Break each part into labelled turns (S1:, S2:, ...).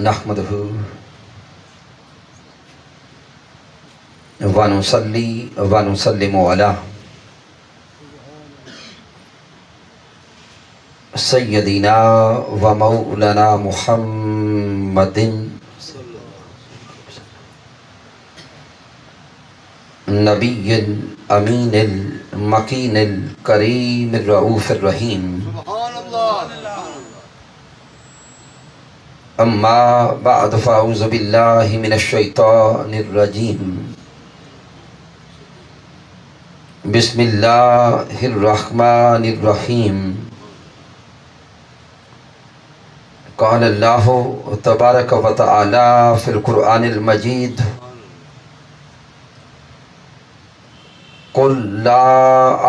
S1: नहमदुहु व नुसल्ली व नुसल्लिमु अला सय्यदिना व मौलाना मुहम्मदिन नबिय्यिल अमीनिल मकीनिल करीमिर रऊफिर रहीम। अम्मा बअद फ़अऊज़ु बिल्लाहि मिनश शैतानिर रजीम। बिस्मिल्लाहिर रहमानिर रहीम। क़ाल अल्लाहु तबारक व तआला फ़िल क़ुरआनिल मजीद क़ुल ला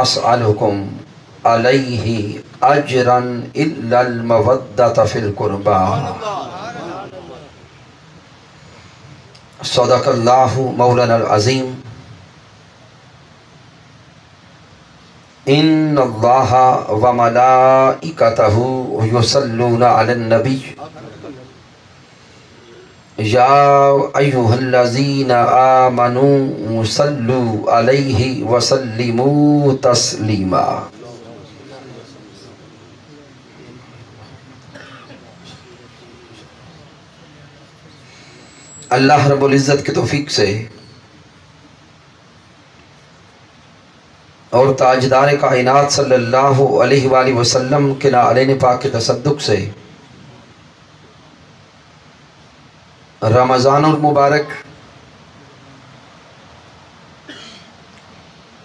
S1: अस्अलुकुम अलैहि अजरन इल्लल मवद्दत फ़िल क़ुरबा। सदक़ल्लाहु मौलानाल अज़ीम। इन्नल्लाहा व मलाइकतहु युसल्लूना अलन नबी या अय्युहल्लज़ीना आमनू सल्लू अलैहि व सल्लिमू तस्लीमा। अल्लाह रब्बुल इज़्ज़त की तौफीक से और ताजदार कायनात सल्लल्लाहु अलैहि वसल्लम के नाले पाक के तसद्दुक़ से रमज़ानुल मुबारक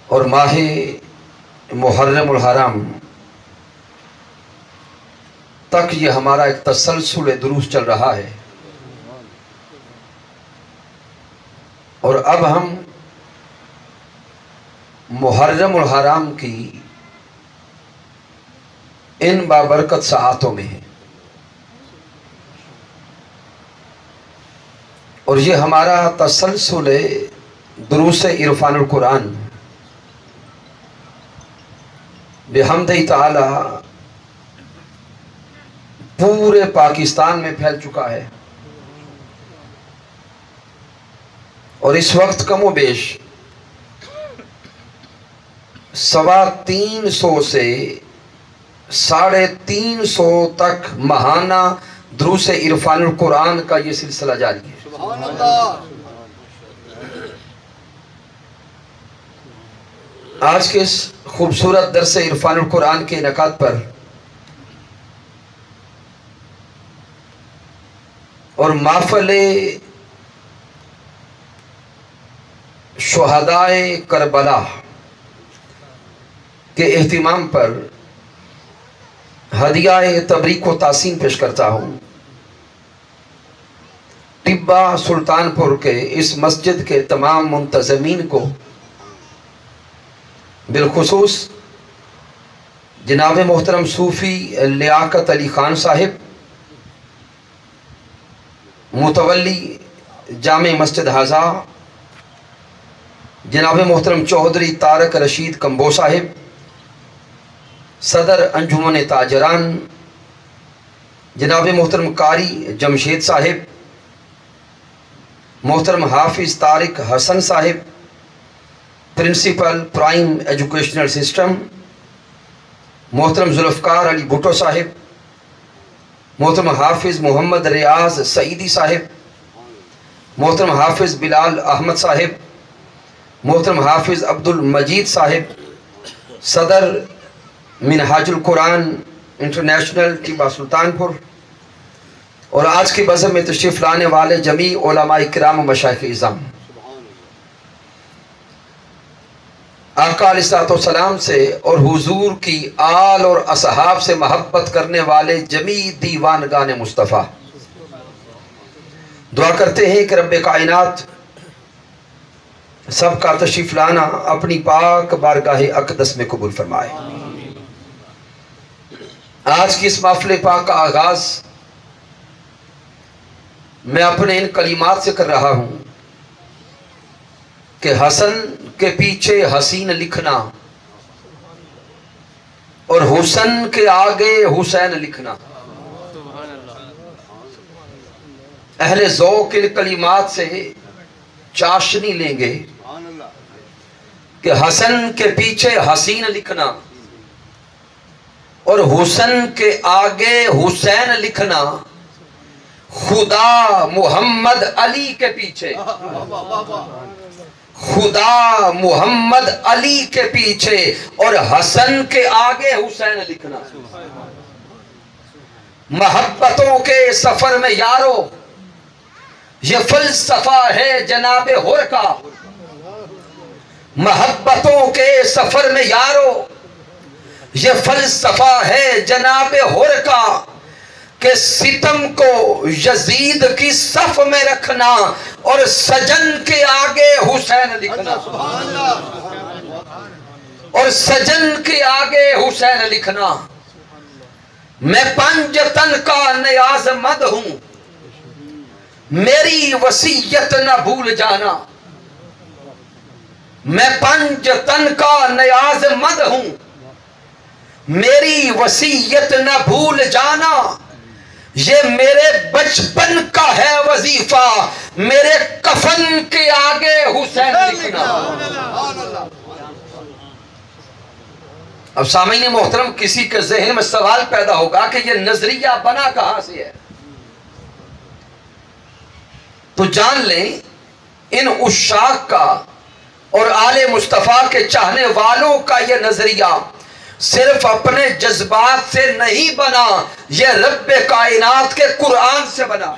S1: और माह मुहर्रमुल हराम तक ये हमारा एक तसलसल दुरूस चल रहा है। और अब हम मुहर्रमुल हराम की इन बाबरकत साआतों में है और ये हमारा तसलसल दुरूस इरफानुल कुरान बिहम्दिही ताला पूरे पाकिस्तान में फैल चुका है। और इस वक्त कमो बेश 350 से 350 तक महाना दुरूस इरफानुल कुरान का ये सिलसिला जारी है। आज के इस खूबसूरत दर्स इरफानुल कुरान के इनकाद पर और महफ़िल शुहदाए करबला के एहतिमाम पर हदियाए तबरीक को तासीम पेश करता हूँ। टिब्बा सुल्तानपुर के इस मस्जिद के तमाम मुंतज़मीन को, बिलखुसूस जनाब मोहतरम सूफ़ी लियाकत अली ख़ान साहिब मुतवल्ली जामे मस्जिद हज़ा, जनाब मोहतरम चौधरी तारक रशीद कंबो साहिब सदर अंजुमन ताजरान, जनाब मोहतरम कारी जमशेद साहिब, मोहतरम Hafiz Tariq Hassan Sahib principal prime educational system, मोहतरम जुल्फ़कार अली भुट्टो साहिब, मोहतरम हाफिज़ मोहम्मद रियाज सईदी साहिब, मोहतरम हाफिज़ बिलाल अहमद साहिब, मोहतरम हाफिज़ अब्दुल मजीद साहिब सदर मिनहाजुल कुरान इंटरनेशनल टिब्बा सुल्तानपुर, और आज की बज़म में तशरीफ़ लाने वाले जमी उलमाए किराम मशाइख़ इज़्ज़ाम, आका अलैहिस्सलाम से और हुजूर की आल और असहाब से महब्बत करने वाले जमी दीवानगान मुस्तफ़ा, दुआ करते हैं कि रब्बे कायनात सबका तशरीफ़ लाना अपनी पाक बारगाहे अक़दस में कबूल फरमाए। आज की इस महफ़िल पाक का आगाज़ मैं अपने इन कलिमात से कर रहा हूँ कि हसन के पीछे हसीन लिखना और हुसन के आगे हुसैन लिखना। अहले ज़ौक़ इन कलिमात से चाशनी लेंगे कि हसन के पीछे हसीन लिखना और हुसन के आगे हुसैन लिखना, खुदा मोहम्मद अली के पीछे, खुदा मोहम्मद अली के पीछे और हसन के आगे हुसैन लिखना। मोहब्बतों के सफर में यारो ये फलसफा है जनाबे हुर का, मोहब्बतों के सफर में यारो ये फलसफा है जनाबे हुर का, कि सितम को यजीद की सफ में रखना और सजन के आगे हुसैन लिखना, और सजन के आगे हुसैन लिखना। मैं पंजतन का नियाज़मंद हूं, मेरी वसीयत न भूल जाना। मैं पंजतन का नियाज़मंद हूं, मेरी वसीयत न भूल जाना। ये मेरे बचपन का है वजीफा, मेरे कफन के आगे हुसैन लिखना। अब सामीन मोहतरम, किसी के जहन में सवाल पैदा होगा कि ये नजरिया बना कहां से है, तो जान लें इन उशाक का और आले मुस्तफा के चाहने वालों का ये नजरिया सिर्फ अपने जज्बात से नहीं बना, यह रब्बे कायनात के कुरान से बना।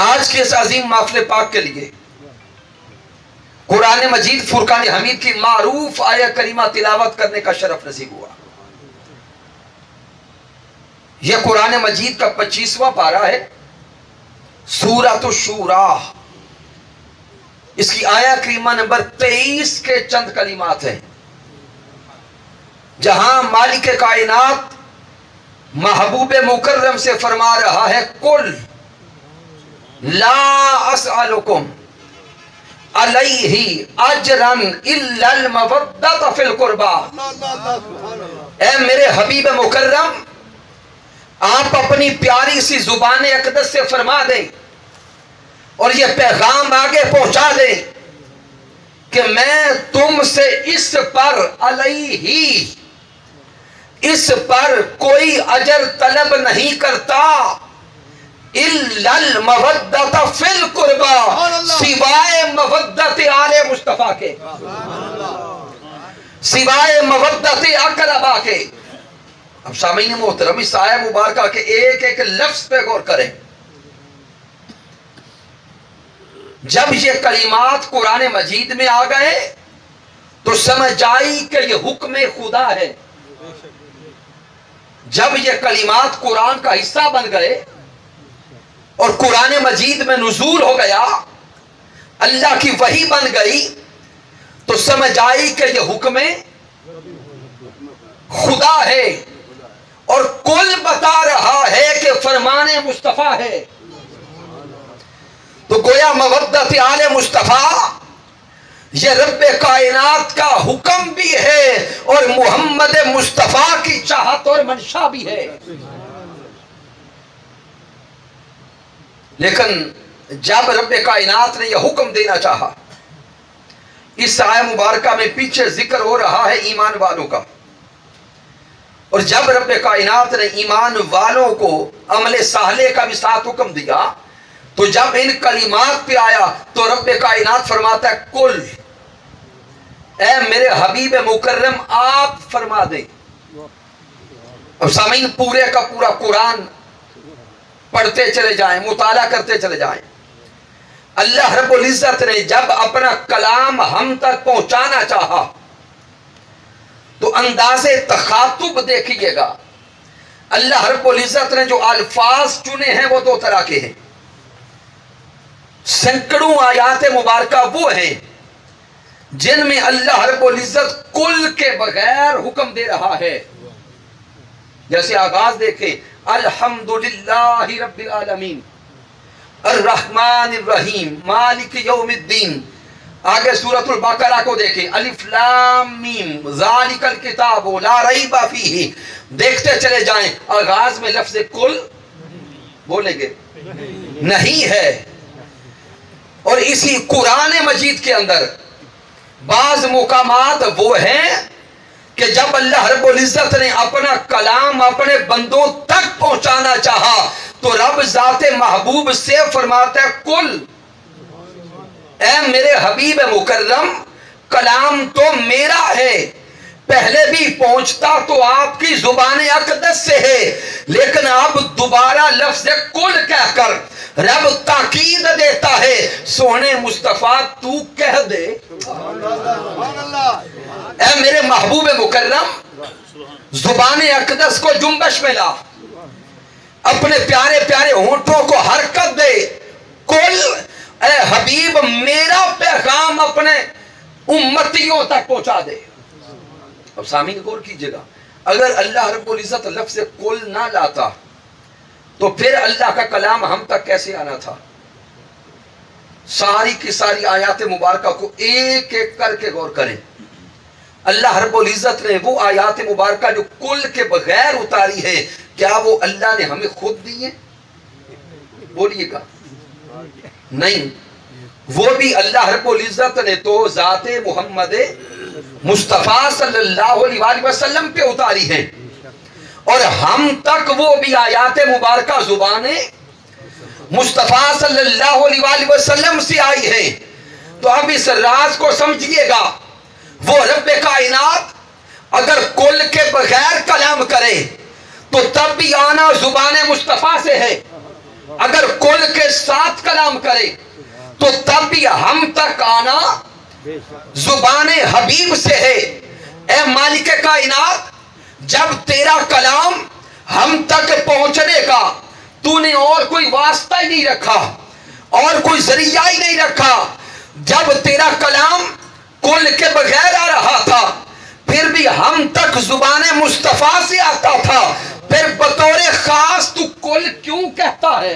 S1: आज के इस अजीम माफले पाक के लिए कुरान मजीद फुरकान हमीद की मारूफ आया करीमा तिलावत करने का शरफ नसीब हुआ। यह कुरान मजीद का 25वां पारा है, सूरत शूरा। इसकी आया करीमा नंबर 23 के चंद कलिमात हैं, जहां मालिक कायनात महबूब मुकर्रम से फरमा रहा है, कुल ला अस्अलुकुम अलैहि अजरन इल्लल मवद्दत फिल कुर्बा। ए मेरे हबीब मुकर्रम, आप अपनी प्यारी सी जुबान अक़दस से फरमा दें और यह पैगाम आगे पहुंचा दे कि मैं तुमसे इस पर अलैहि, इस पर कोई अजर तलब नहीं करता, इल्लल मवद्दत फिल कुर्बा, सिवाय मवद्दत आले मुस्तफा के, सिवाय मवद्दत अकरबा के। अब सामीन मोहतरम, इस आया मुबारका के एक एक लफ्ज पे गौर करें। जब ये कलिमात कुरान मजीद में आ गए तो समझ आई कि ये हुक्म खुदा है। जब ये कलिमात कुरान का हिस्सा बन गए और कुरान मजीद में नुज़ूल हो गया, अल्लाह की वही बन गई, तो समझ आई कि ये हुक्म खुदा है और कुल बता रहा है कि फरमाने मुस्तफा है। तो गोया मवद्दत आले मुस्तफा ये रब्बे कायनात का हुक्म भी है और मोहम्मद मुस्तफा की चाहत और मंशा भी है। लेकिन जब रब्बे कायनात ने यह हुक्म देना चाहा, इस आया मुबारका में पीछे जिक्र हो रहा है ईमान वालों का, और जब रब्बे कायनात ने ईमान वालों को अमले साले का भी साथ हुक्म दिया, तो जब इन कलिमात पे आया तो रब्बे कायनात फरमाता है, कुल ए मेरे हबीब मुकर्रम आप फरमा दें। अब सामीन, पूरे का पूरा कुरान पढ़ते चले जाएं, मुताला करते चले जाएं। अल्लाह रब्बुल इज्जत ने जब अपना कलाम हम तक पहुंचाना चाहा तो अंदाज़े तखातुब देखिएगा। अल्लाह रब्बुल इज्जत ने जो अल्फाज चुने हैं वो दो तरह के हैं। सैकड़ों आयात मुबारका वो हैं जिनमें अल्लाह रब्बुल इज्जत कुल के बगैर हुक्म दे रहा है। जैसे आगाज देखें, अल्हम्दुलिल्लाहि रब्बिल आलमीन अर्रहमानिर रहीम मालिक यौमिद्दीन। आगे सूरतुल बकरा को देखें, अलिफ लाम मीम ज़ालिकल किताबु ला रैब फीही। देखते चले जाएं, आगाज में लफ्ज़ कुल बोलेंगे नहीं है। और इसी कुरान मजीद के अंदर बाज मुकामात वो हैं कि जब अल्लाह रब्बुल इज्जत ने अपना कलाम अपने बंदों तक पहुंचाना चाहा तो रब जाते महबूब से फरमाता है कुल, ऐ मेरे हबीब मुकर्रम कलाम तो मेरा है, पहले भी पहुंचता तो आपकी जुबान अकदस से है, लेकिन अब दोबारा लफ्ज़ कुल कहकर रब ताकीद देता है, सोने मुस्तफा तू कह दे। ऐ मेरे महबूब मुकर्रम जुबान अकदस को जुम्बश में ला, अपने प्यारे प्यारे होंठों को हरकत दे, कुल ऐ हबीब मेरा पैगाम अपने उम्मतियों तक पहुंचा दे। अब सामीन गौर कीजिएगा, अगर अल्लाह रब्बुल इज्जत लफ्ज़ कुल ना लाता तो फिर अल्लाह का कलाम हम तक कैसे आना था। सारी की सारी आयात मुबारका को एक एक करके गौर करें। अल्लाह रब्बुल इज्जत ने वो आयात मुबारका जो कुल के बगैर उतारी है, क्या वो अल्लाह ने हमें खुद दी है? बोलिएगा नहीं, वो भी अल्लाह रब्बुल इज्जत ने तो जाते मोहम्मद मुस्तफा सल्लल्लाहु अलैहि वसल्लम पे उतारी है, और हम तक वो भी आयात मुबारका जुबाने मुस्तफा सल्लल्लाहु अलैहि वसल्लम से आई है। तो अब इस राज को समझिएगा, वो रब्बे कायनात अगर कुल के बगैर कलाम करे तो तब भी आना जुबाने मुस्तफा से है, अगर कुल के साथ कलाम करे तो तब भी हम तक आना जुबाने हबीब से है। ए मालिक कायनात, जब तेरा कलाम हम तक पहुंचने का तूने और कोई वास्ता ही नहीं रखा और कोई जरिया ही नहीं रखा, जब तेरा कलाम कुल के बगैर आ रहा था फिर भी हम तक जुबाने मुस्तफा से आता था, फिर बतौरे खास तू कुल क्यों कहता है?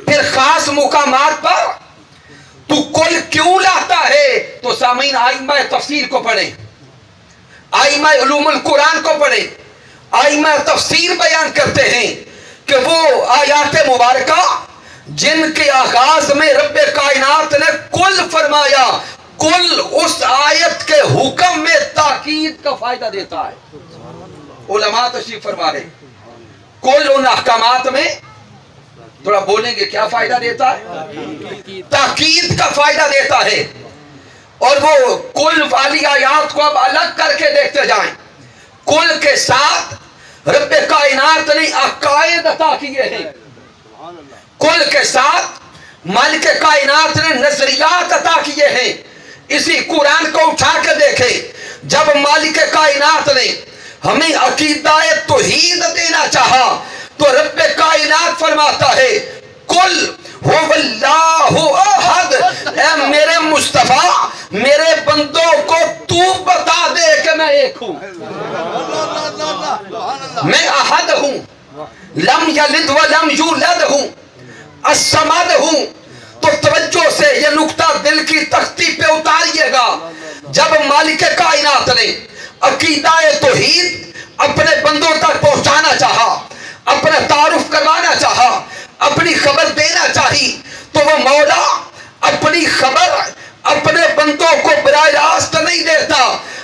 S1: फिर खास मुकामात पर तू कुल क्यों लाता है? तो सामीन आइमा तफसीर को पढ़े, आइमा उलूमुल कुरान को पढ़े, आइमा तफसीर बयान करते हैं कि वो आयात मुबारका जिनके आगाज में रब्बे कायनात ने कुल फरमाया, कुल उस आयत के हुक्म में ताकीद का फायदा देता है। उलमा तशरीफ फरमा रहे, कुल उन अहकामात में थोड़ा बोलेंगे क्या फायदा देता है? ताकीद का फायदा देता है। और वो कुल वाली आयात को अब अलग करके देखते जाएं, कुल के साथ रब्बे कायनात ने अकायद अता किए हैं, कुल के साथ मालिक कायनात ने नजरियात अता किए हैं। इसी कुरान को उठा के देखे, जब मालिक कायनात ने हमें अकीदाए तौहीद देना चाहा तो रब्बे कायनात फरमाता है कुल हुवल्लाहु अहद, ऐ मेरे मुस्तफा मेरे बंदों को तू बता दे कि मैं एक हूं, मैं अहद हूं, लम यलिद व लम यूलद हूं, असमद हूं। तो तवज्जो से ये नुक्ता दिल की तख्ती पे उतारिएगा, जब मालिक कायनात ने अकीदाए तौहीद अपने बंदों तक पहुंचाना चाहा, अपना तारुफ करवाना चाहा, अपनी खबर देना चाही, तो वो मौला अपनी खबर अपने बंदों को बराह रास्त नहीं देता,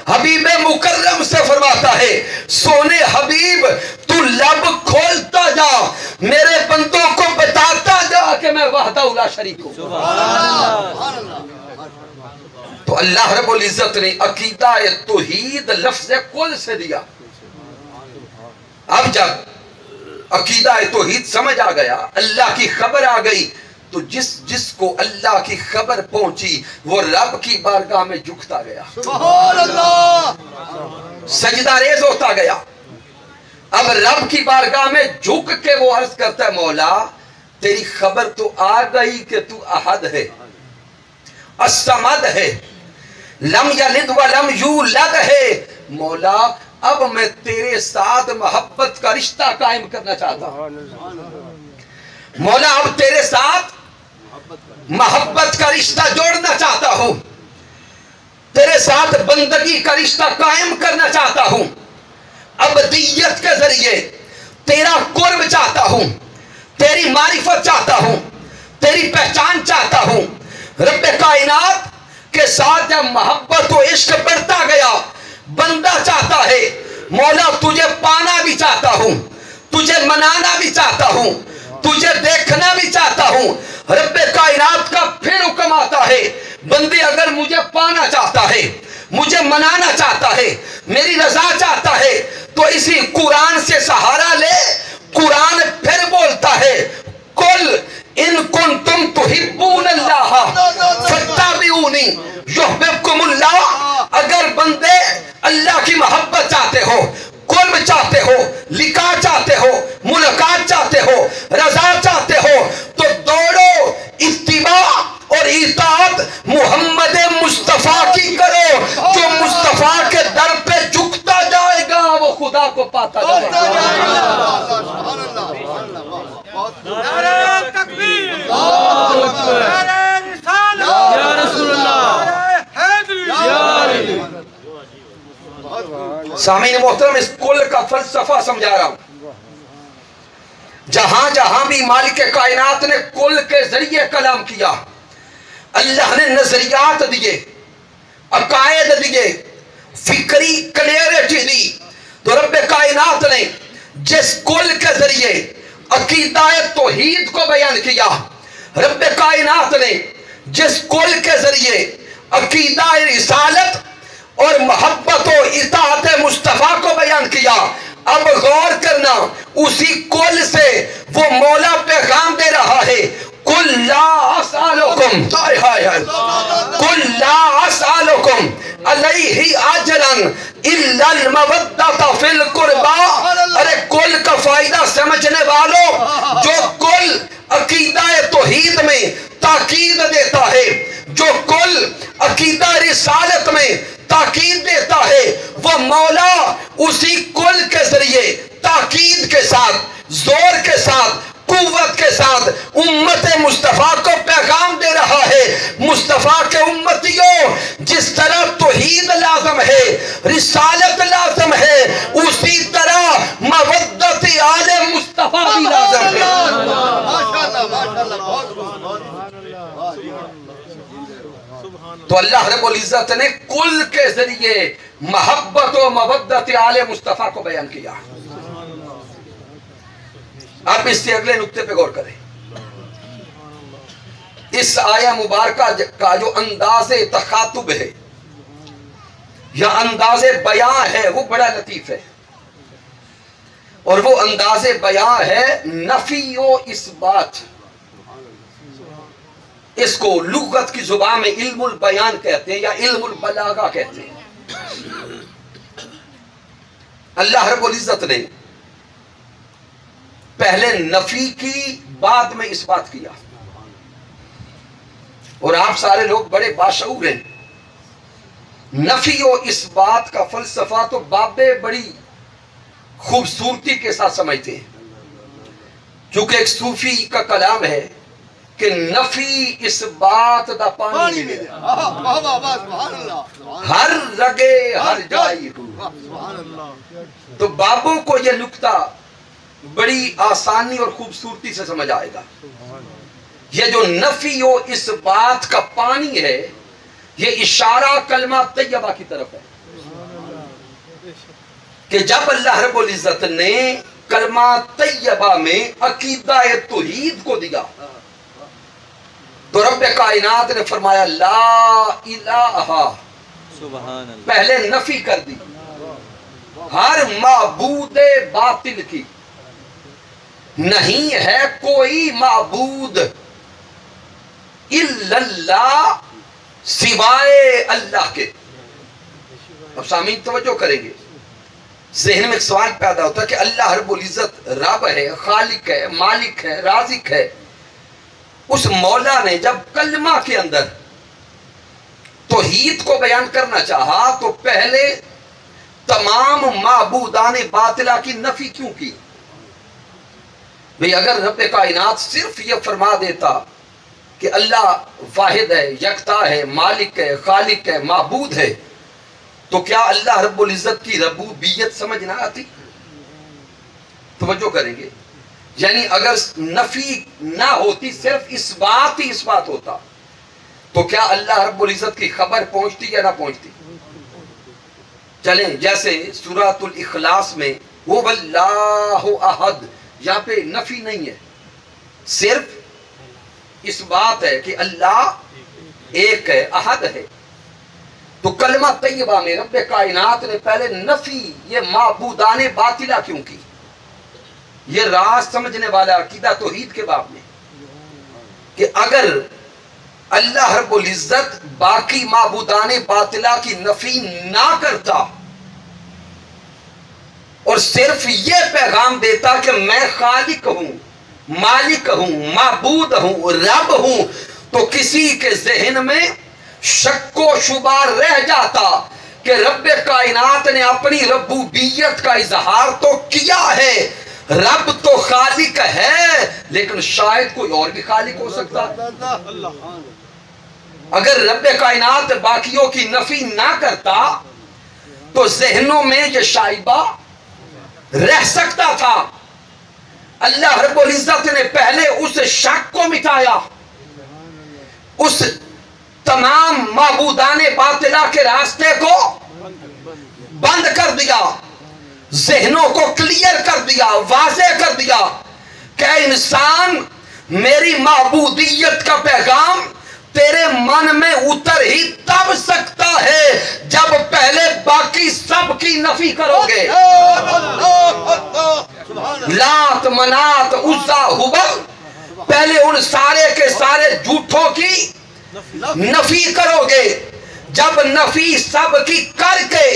S1: हबीब मुकर्रम से फरमाता है सोने हबीब तू लब खोलता जा, मेरे बंदों को बताता जा कि मैं वहदहू ला शरीक हूं। तो अल्लाह रब्बुल इज्जत ने अकीदा तौहीद लफ्ज़ कुल से दिया। अब जब अकीदा तौहीद समझ आ गया, अल्लाह की खबर आ गई, तो जिसको अल्लाह की खबर पहुंची वो रब की बारगाह में झुकता गया, सजदा रेज होता गया। अब रब की बारगाह में झुक के वो अर्ज करता है मौला तेरी खबर तो आ गई कि तू अहद है, असमद है, लम यलिद व लम यूलद है। मौला अब मैं तेरे साथ मोहब्बत का रिश्ता कायम करना चाहता हूं, मौला अब तेरे साथ मोहब्बत का रिश्ता जोड़ना चाहता हूं, तेरे साथ बंदगी का रिश्ता कायम करना चाहता हूं। अबदियत के जरिए तेरा कुर्ब चाहता हूं, तेरी मारिफत चाहता हूं, तेरी पहचान चाहता हूं। रब्बे कायनात के साथ जब मोहब्बत और इश्क बढ़ता गया, बंदा चाहता है मौला तुझे पाना भी चाहता हूं, तुझे मनाना भी चाहता हूं, तुझे देखना भी चाहता हूं। रब्बे कायनात का फिर हुक्म आता है, बंदे अगर मुझे पाना चाहता है, मुझे मनाना चाहता है, मेरी रजा चाहता है, तो इसी कुरान से सहारा ले। कुरान फिर बोलता है, कुल इन कुंतुम तुहिब्बूनल्लाह फत्तबिऊनी युहब्बुकुमुल्लाह। अगर बंदे अल्लाह की मोहब्बत चाहते हो, कुर्ब चाहते हो, लिका चाहते हो, मुलाकात चाहते हो, रजा चाहते हो, तो दौड़ो इत्तिबा और इताअत मोहम्मद मुस्तफा की करो। जो मुस्तफा के दर पे झुकता जाएगा वो खुदा को पाता जाएगा। सामीन मोहतरम, इस कुल का फलसफा समझा रहा हूं। जहां जहां भी मालिक कायनात ने कुल के जरिए कलाम किया, अल्लाह ने नजरियात दिए, अकायद दिए, फिक्री क्लियरिटी दी। तो रब्बे कायनात ने जिस कुल के जरिए अकीदाए तौहीद को बयान किया, रब्बे कायनात ने जिस कुल के जरिए अकीदाए रिसालत और मोहब्बत और इताअत मुस्तफा को बयान किया, अब गौर करना, उसी कुल से वो मौला पैगाम दे रहा है, कुल ला असअलुकुम, कुल ला असअलुकुम अलैहि अजरन इल्लल मवद्दत फिल कुर्बा। अरे कुल का फायदा समझने वालों, जो कुल अकीदा तौहीद में ताकीद देता है, जो कुल अकीदा रिसालत में ताकीद देता है, वो मौला उसी कुल के जरिए ताकीद के साथ, जोर के साथ, कुव्वत के साथ उम्मत मुस्तफा को पैगाम दे रहा है। मुस्तफा के उम्मतियों, जिस तरह तौहीद लाज़िम है, रिसालत लाज़िम है, उसी तरह मवद्दत आले मुस्तफा भी लाज़िम है। तो अल्लाह रब्बुल इज्जत ने कुल के जरिए मोहब्बत और मवद्दत आले मुस्तफा को बयान किया। अब इससे अगले नुक्ते पे गौर करें। इस आया मुबारका का जो अंदाज़े तखातुब है या अंदाज़े बयां है, वो बड़ा लतीफ है, और वो अंदाज़े बयां है नफी व इस्बात। इसको लुगत की जुबान में इल्मुल बयान कहते हैं या इल्मुल बलागा कहते हैं। अल्लाह रब्बुल इज्जत ने पहले नफी की, बाद में इस बात किया। और आप सारे लोग बड़े बाशऊर हैं, नफी और इस बात का फलसफा तो बाबे बड़ी खूबसूरती के साथ समझते हैं, क्योंकि एक सूफी का कलाम है कि नफी इस बात दा पानी मिले, हर रगे हर जाई। तो बाबू को यह नुक्ता बड़ी आसानी और खूबसूरती से समझ आएगा। यह जो नफी और इस बात का पानी है, यह इशारा कलमा तैयबा की तरफ है कि जब अल्लाह रब्बुल इज्जत ने कलमा तैयबा में अकीदा तौहीद को दिया, तो रब्बे कायनात ने फरमाया ला इलाहा, पहले नफी कर दी हर माबूदे बातिल की। नहीं है कोई माबूद इल्लल्लाह, सिवाय अल्लाह के। अब सामीन तवज्जो करेंगे, ज़हन में एक सवाल पैदा होता है कि अल्लाह रब्बुल इज्जत रब है, खालिक है, मालिक है, राज़िक है। उस मौला ने जब कलमा के अंदर तौहीद को बयान करना चाहा, तो पहले तमाम माबूदाने बातिला की नफी क्यों की? भाई अगर रब्बे कायनात सिर्फ ये फरमा देता कि अल्लाह वाहिद है, यकता है, मालिक है, खालिक है, माबूद है, तो क्या अल्लाह रब्बुल इज्जत की रबूबियत समझ ना आती? तवज्जो करेंगे, यानी अगर नफी ना होती, सिर्फ इस बात ही इस बात होता, तो क्या अल्लाह रब्बुल इज्जत की खबर पहुंचती या ना पहुंचती? चलें, जैसे सूरतुल इखलास में वो वल्लाहु अहद, यहाँ पे नफी नहीं है, सिर्फ इस बात है कि अल्लाह एक है, अहद है। तो कलमा तैयबा में रब्बे कायनात ने पहले नफी, ये माबूदाने बातिला क्यों की? ये राज समझने वाला अकीदा तौहीद के बाब में, कि अगर अल्लाह रब्बुल इज्जत बाकी माबूदाने बातिला की नफी ना करता और सिर्फ ये पैगाम देता कि मैं खालिक हूं, मालिक हूं, माबूद हूं, रब हूं, तो किसी के जहन में शक्को शुबा रह जाता कि रब्बे कायनात ने अपनी रब्बूबियत का इजहार तो किया है, रब तो खालिक है, लेकिन शायद कोई और भी खालिक हो सकता है। अगर रब्बे कायनात बाकियों की नफी ना करता तो जहनों में यह शाइबा रह सकता था। अल्लाह रब्बुल इज्जत ने पहले उस शक को मिटाया, उस तमाम माबूदाने बातिला के रास्ते को बंद कर दिया, जहनों को क्लियर कर दिया, वाज़ेह कर दिया कि इंसान मेरी माबूदियत का पैगाम तेरे मन में उतर ही तब सकता है जब पहले बाकी सब की नफी करोगे। लात, मनात, उज़्ज़ा, हुबल, पहले उन सारे के सारे झूठों की नफी करोगे। जब नफी सब की करके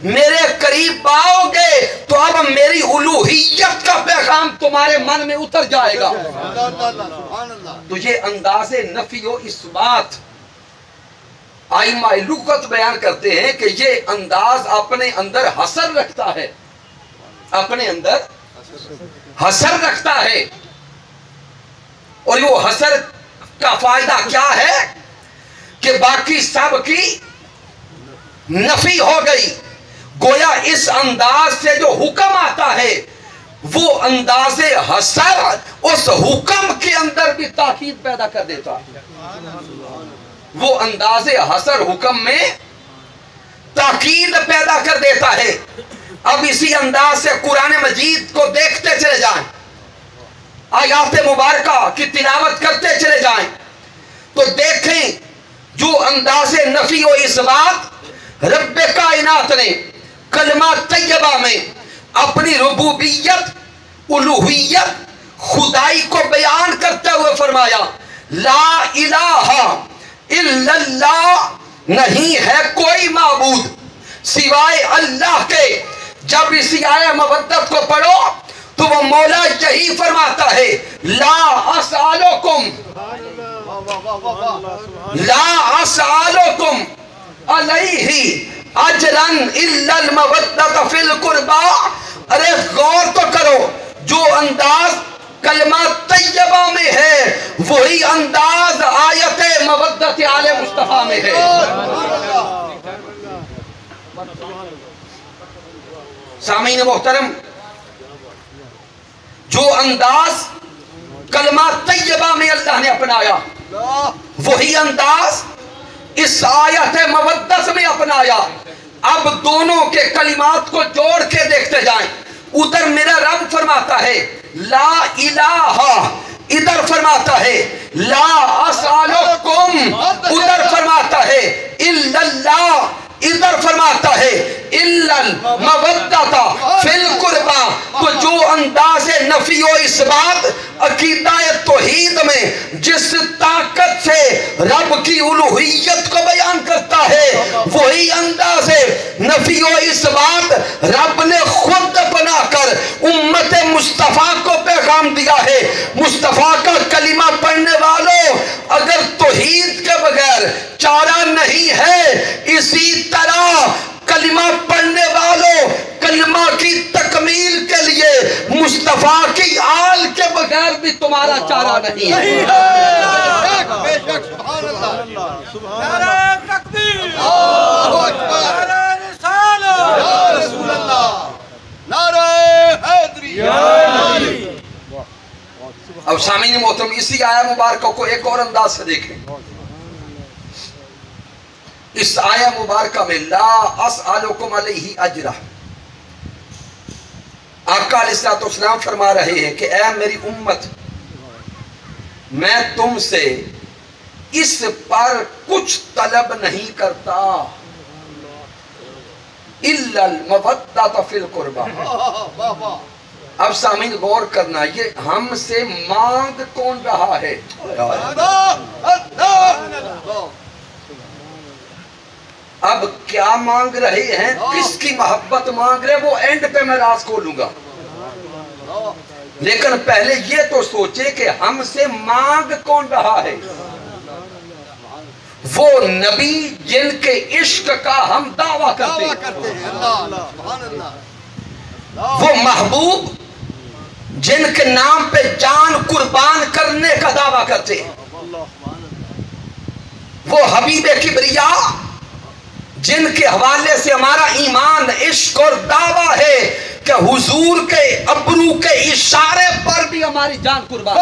S1: मेरे करीब आओगे तो अब मेरी उलूहियत का पैगाम तुम्हारे मन में उतर जाएगा। तो ये अंदाज़े नफी व इस्बात आइमा लुगत बयान करते हैं कि ये अंदाज अपने अंदर हसर रखता है, अपने अंदर हसर रखता है। और वो हसर का फायदा क्या है कि बाकी सब की नफी हो गई। गोया इस अंदाज से जो हुक्म आता है वो अंदाज़े हसर उस हुक्म के अंदर भी ताकीद पैदा कर देता है। वो अंदाज़े हसर हुक्म में ताकीद पैदा कर देता है। अब इसी अंदाज से कुरान मजीद को देखते चले जाएं, आयात मुबारका की तिलावत करते चले जाएं, तो देखें जो अंदाज़े नफी व इस्बात रब्बे कायनात ने कलमा तैयबा में अपनी रुबूबियत, उलूहियत, खुदाई को बयान करते हुए फरमाया, ला इलाहा इल्लल्लाह, नहीं है कोई माबूद सिवाय अल्लाह के। जब इसी आया मवद्दत को पढ़ो तो वो मौला यही फरमाता है, ला असअलुकुम अलैहि अजरन इल्लल मवद्दत फिल कुर्बा। अरे गौर तो करो, जो अंदाज कलमा तैयबा में है वही अंदाज आयत मवद्दत आले मुस्तफा में है। सामीन मोहतरम, जो अंदाज कलमा तैयबा में अल्लाह ने अपनाया वही अंदाज इस आयत मवद्दत में अपनाया। अब दोनों के कलिमात को जोड़ के देखते जाएं। उधर मेरा रब फरमाता है ला इलाहा, इधर फरमाता है ला असअलुकुम, उधर फरमाता है इल्लल्लाह, इधर फरमाता है इल्लल मवद्दता फिल कुर्बा। तो जो अंदाज़े नफी व इस्बात अकीदा तौहीद में जिस ताकत से रब की उलूहियत को बयान करता है वही अंदाज़े नफी व इस्बात रब ने खुद बनाकर उम्मत मुस्तफ़ा को पैगाम दिया है। मुस्तफ़ा का कलिमा पढ़ने वालों, अगर तौहीद के बगैर चारा नहीं है, इसी तरह कलिमा पढ़ने वालों, कलिमा की तकमील के लिए मुस्तफा की आल के बगैर भी तुम्हारा चारा नहीं है। नारे हैदरी। अब सामीन मोहतरम, इसी आया मुबारक को एक और अंदाज से देखें। इस आया मुबारक में ला अस्अलुकुम अलैहि अजरा, आका अलैहिस्सलाम फरमा रहे हैं कि ऐ मेरी उम्मत, मैं तुमसे इस पर कुछ तलब नहीं करता, इल्लल मवद्दत फिल कुर्बा। अब सामीन गौर करना, ये हमसे मांग कौन रहा है? अब क्या मांग रहे हैं, किसकी मोहब्बत मांग रहे, वो एंड पे मैं राज खोलूंगा। लेकिन पहले ये तो सोचे कि हमसे मांग कौन रहा है। वो नबी जिनके इश्क का हम दावा करते हैं, वो महबूब जिनके नाम पे जान कुर्बान करने का दावा करते हैं, वो हबीबे किबरिया जिनके हवाले से हमारा ईमान, इश्क और दावा है कि हुजूर के अबरू के इशारे पर भी हमारी जान कुर्बान।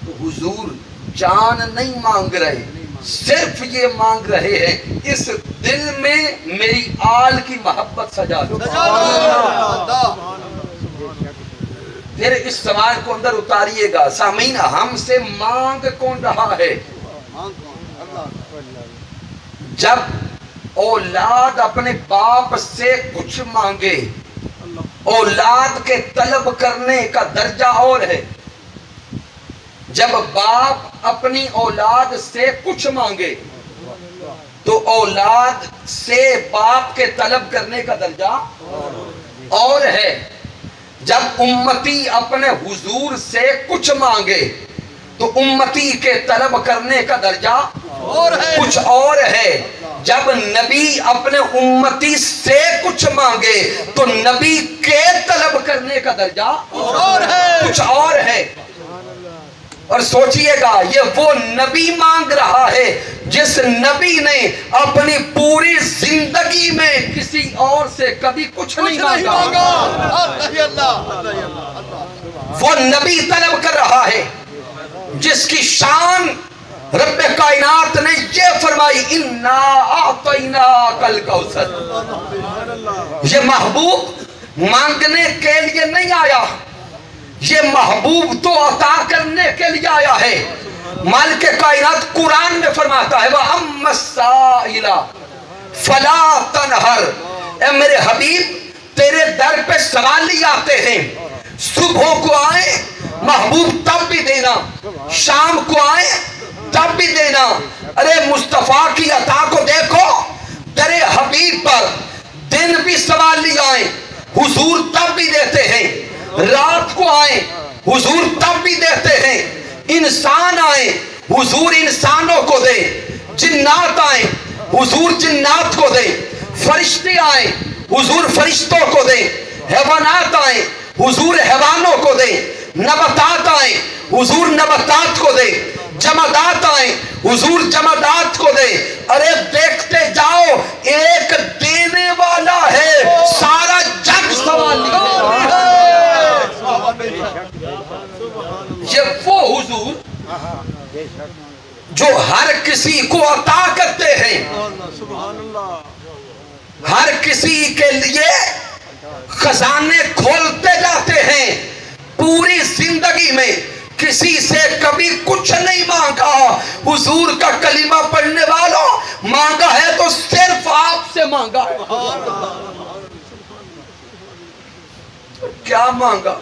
S1: तो हुजूर जान नहीं मांग रहे, सिर्फ ये मांग रहे हैं इस दिल में मेरी आल की मोहब्बत सजा दो। फिर इस सवाल को अंदर उतारिएगा, सामीन हमसे मांग कौन रहा है? जब औलाद अपने बाप से कुछ मांगे, औलाद के तलब करने का दर्जा और है। जब बाप अपनी औलाद से कुछ मांगे तो औलाद से बाप के तलब करने का दर्जा और है। जब उम्मती अपने हुजूर से कुछ मांगे तो उम्मती के तलब करने का दर्जा और है, कुछ और है। जब नबी अपने उम्मती से कुछ मांगे तो नबी के तलब करने का दर्जा और है, कुछ और है। और सोचिएगा, ये वो नबी मांग रहा है जिस नबी ने अपनी पूरी जिंदगी में किसी और से कभी कुछ नहीं मांगा। वो नबी तलब कर रहा है जिसकी शान रब्बे कायनात ने ये फरमाई, इन्ना आतैना कल कौसर। ये महबूब मांगने के लिए नहीं आया, ये महबूब तो अता करने के लिए आया है। मालिक कायनात कुरान में फरमाता है, वह अम्मसाइला फला तनहर। ए मेरे हबीब, तेरे दर पे सवाली आते हैं, सुबह को आए महबूब तब भी देना, शाम को आए तब भी देना। अरे मुस्तफा की अता को देखो, तेरे हबीब पर दिन भी सवाली आए हुजूर तब भी देते हैं, रात को आए हुजूर तब भी देते हैं, इंसान आए हुजूर इंसानों को दे, जिन्नात आए हुजूर जिन्नात को दे, फरिश्ते आए हुजूर फरिश्तों को दे, हैवानात आए हुजूर हैवानों को दे, नबतात आए हुजूर नबतात को दे, जमादात आए हुजूर जमादात को दे। अरे देखते जाओ, एक देने वाला है, सारा जग सवाली है। ये वो हुजूर जो हर किसी को अता करते हैं, हर किसी के लिए खजाने खोलते जाते हैं। पूरी जिंदगी में किसी से कभी कुछ नहीं मांगा। हुजूर का कलीमा पढ़ने वालों, मांगा है तो सिर्फ आपसे मांगा है। क्या मांगा?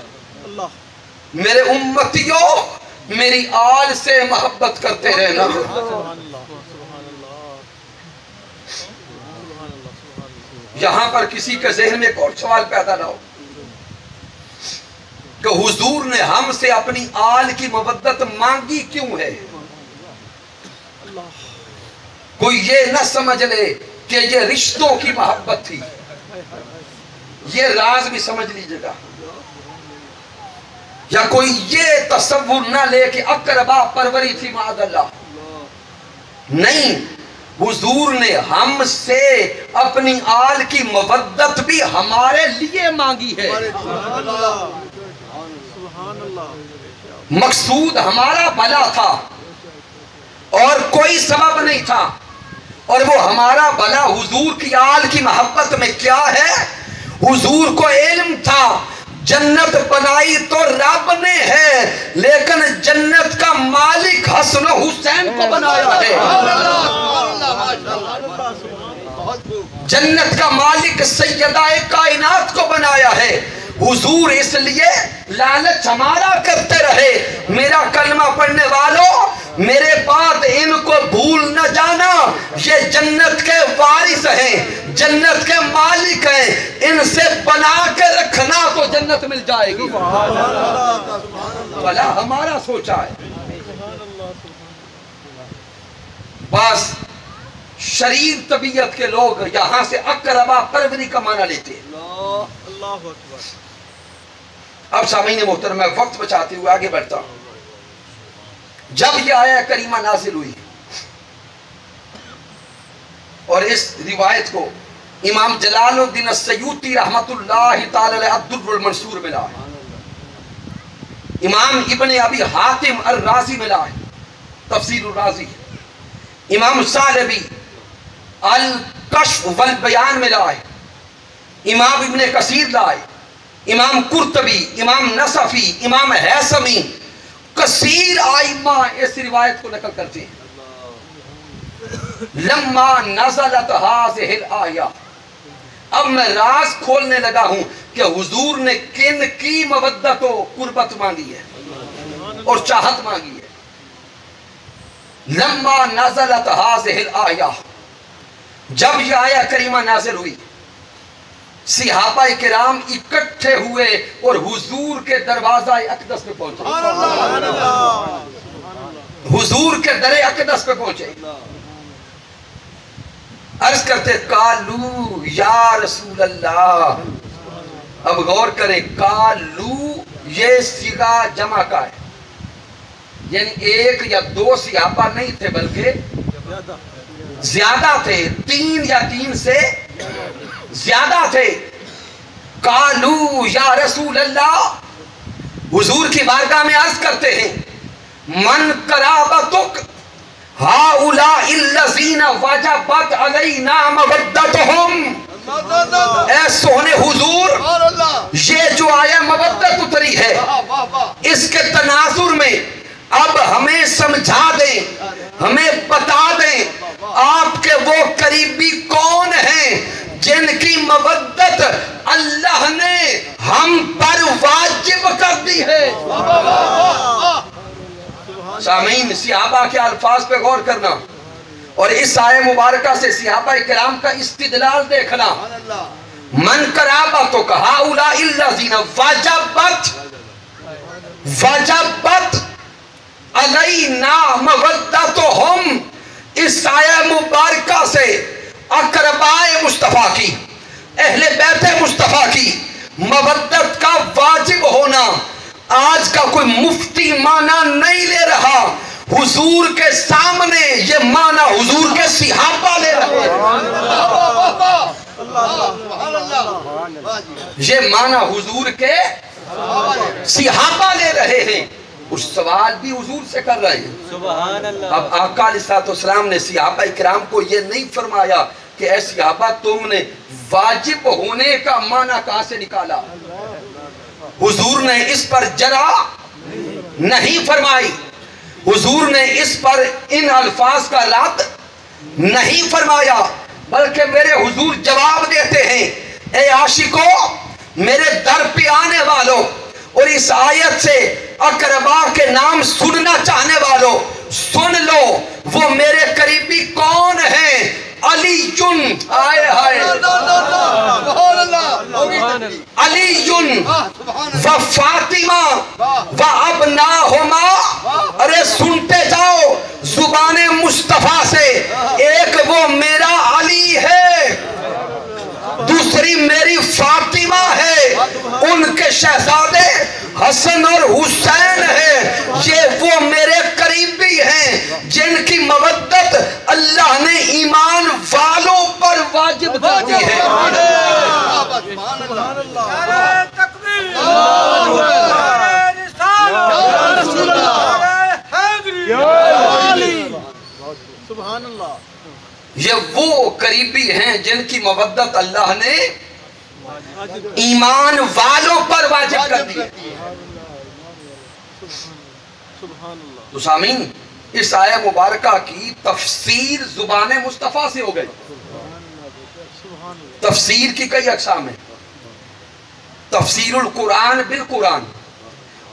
S1: मेरे उम्मतियों, मेरी आल से मोहब्बत करते रहना। यहां पर किसी के जहन में एक और सवाल पैदा ना हो कि हुजूर ने हमसे अपनी आल की मवद्दत मांगी क्यों है। कोई ये न समझ ले कि ये रिश्तों की मोहब्बत थी। ये राज भी समझ लीजिएगा। या कोई ये तसव्वुर न ले कि अकरबा परवरी थी मादल्ला। नहीं, हुजूर ने हमसे अपनी आल की मवद्दत भी हमारे लिए मांगी है। मकसूद हमारा भला था और कोई सबब नहीं था, और वो हमारा भला हुजूर की आल की मोहब्बत में क्या है। हुजूर को इल्म था जन्नत बनाई तो रब ने है, लेकिन जन्नत का मालिक हसन हुसैन को बनाया है। जन्नत का मालिक सैयदाए कायनात को बनाया है। हुजूर इसलिए लालच हमारा करते रहे, मेरा कलमा पढ़ने वालों मेरे बात इनको भूल न जाना, ये जन्नत के वारिस हैं, जन्नत के मालिक हैं, इनसे बना के रखना तो जन्नत मिल जाएगी। भला हमारा सोचा है, बस शरीर तबीयत के लोग यहां से अकरबा परवरी का माना लेते हैं। अब सामईन मोहतरम मैं वक्त बचाते हुए आगे बढ़ता हूं। जब यह आया करीमा नाजिल हुई और इस रिवायत को इमाम जलालुद्दीन अस्सयूती रहमतुल्लाह तआला अलैह अद्दुर्रुल मंसूर मिला है, इमाम इब्ने अबी हातिम अर राजी मिला है तफसीरुल राजी, इमाम सालबी अल कश्फ वल बयान मिला है, इमाम इब्ने कसीर लाए, इमाम कुर्तबी, इमाम नसफी, इमाम हैसमी, कसीर आइमा इस रिवायत को नकल करते हैं। लम्मा नज़लत हाज़िहिल आया, अब मैं राज खोलने लगा हूं कि हुजूर ने किन की मवद्दत व कुर्बत मांगी है और चाहत मांगी है। लम्मा नज़लत हाज़िहिल आया, जब यह आया करीमा नाज़िल हुई, सिहाबा किराम इकट्ठे हुए और हुजूर के दरवाजा अक़दस पे पहुंचे, हुजूर के दरे अक़दस पे पहुंचे, अर्ज करते कालू या रसूल अल्लाह। अब गौर करें, कालू ये सिगा जमा का है, यानी एक या दो सिहाबा नहीं थे बल्कि ज्यादा थे, तीन या तीन से ज्यादा थे। कालू या रसूल अल्लाह, हुजूर की बारगाह में अर्ज करते हैं, मन कराबतुक हाउला इल्लज़ीना वजबत अलैना मवद्दतुहुम। ऐ सोने हुजूर, ये जो आया मवद्दत उतरी है, इसके तनाजुर में अब हमें समझा दें, हमें बता दें आपके वो करीबी कौन हैं जिनकी मवद्दत अल्लाह ने हम पर वाजिब कर दी है। सामीन, सिहाबा के अल्फाज पे गौर करना और इस आय मुबारका से सिहाबा किराम का इस्तिदलाल देखना। मन कराबा तो कहा उला इल्लज़ीना वजबत अलैना मवद्दतुहुम, इस आया मुबारका से अकरबाए मुस्तफा की, अहले बैत मुस्तफा की मवद्दत का वाजिब होना आज का कोई मुफ्ती माना नहीं ले रहा, हुजूर के सामने ये माना हुजूर के सिहाबा ले रहे हैं। ये माना हुजूर के सिहाबा ले रहे हैं। उस सवाल भी हुजूर से कर रहे हैं। सुभान अल्लाह। अब आका अलैहिस्सलाम ने सिहाबा इकराम को ये नहीं फरमाया कि ऐ सिहाबा तुमने वाजिब होने का माना कहां से निकाला। हुजूर ने इस पर जरा नहीं फरमाई, हुजूर ने इस पर इन अल्फाज का रद्द नहीं फरमाया, बल्कि मेरे हुजूर जवाब देते हैं, ए आशिको, मेरे दर पे आने वालों और इस आयत से अकरबा के नाम सुनना चाहने वालों, सुन लो वो मेरे करीबी कौन हैं। अलीयुन, आए हाय अलीयुन व फातिमा व अबनाहुमा। अरे सुनते जाओ जुबाने मुस्तफा से, एक वो मेरा अली है, दूसरी मेरी फातिमा है, उनके शहजादे हसन और हुसैन है। ये वो मेरे करीबी हैं जिनकी मवद्दत अल्लाह ने ईमान वालों पर वाजिब कर दी है। वो करीबी हैं जिनकी मवद्दत अल्लाह ने ईमान वालों पर वाजिब कर दी। तो सामीन, इस आया मुबारका की तफसीर जुबान मुस्तफ़ा से हो गई। तफसीर की कई अक़साम है, तफसीरुल कुरान बिल कुरान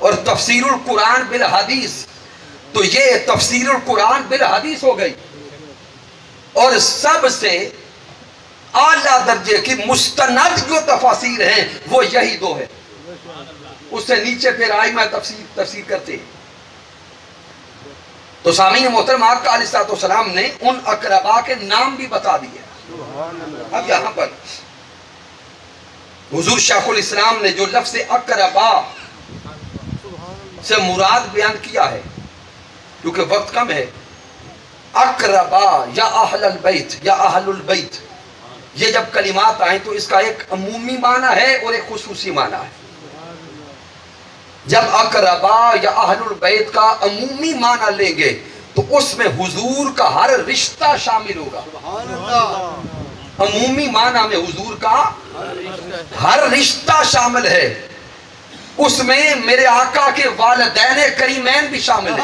S1: और तफसीरुल कुरान बिल हदीस। तो ये तफसीरुल कुरान बिल हदीस हो गई। और सबसे आला दर्जे की मुस्तनद जो तफसीर हैं वो यही दो है। उससे नीचे फिर आइमा तफसीर करते हैं। तो सामीन मोहतरम, आका अलैहिस्सलाम ने उन अकरबा के नाम भी बता दिए। अब यहां पर हुजूर शेखुल इस्लाम ने जो लफ्ज़ अकरबा से मुराद बयान किया है, क्योंकि वक्त कम है, अकरबा या अहलुल बैत या अहलुल बैत, ये जब कलिमात आए तो इसका एक अमूमी माना है और एक खुसूसी माना है। जब अकरबा या अहलुल बैत का अमूमी माना लेंगे तो उसमें हुजूर का हर रिश्ता शामिल होगा। अमूमी माना में हुजूर का हर रिश्ता शामिल है, उसमें मेरे आका के वालिदैन करीमैन भी शामिल है,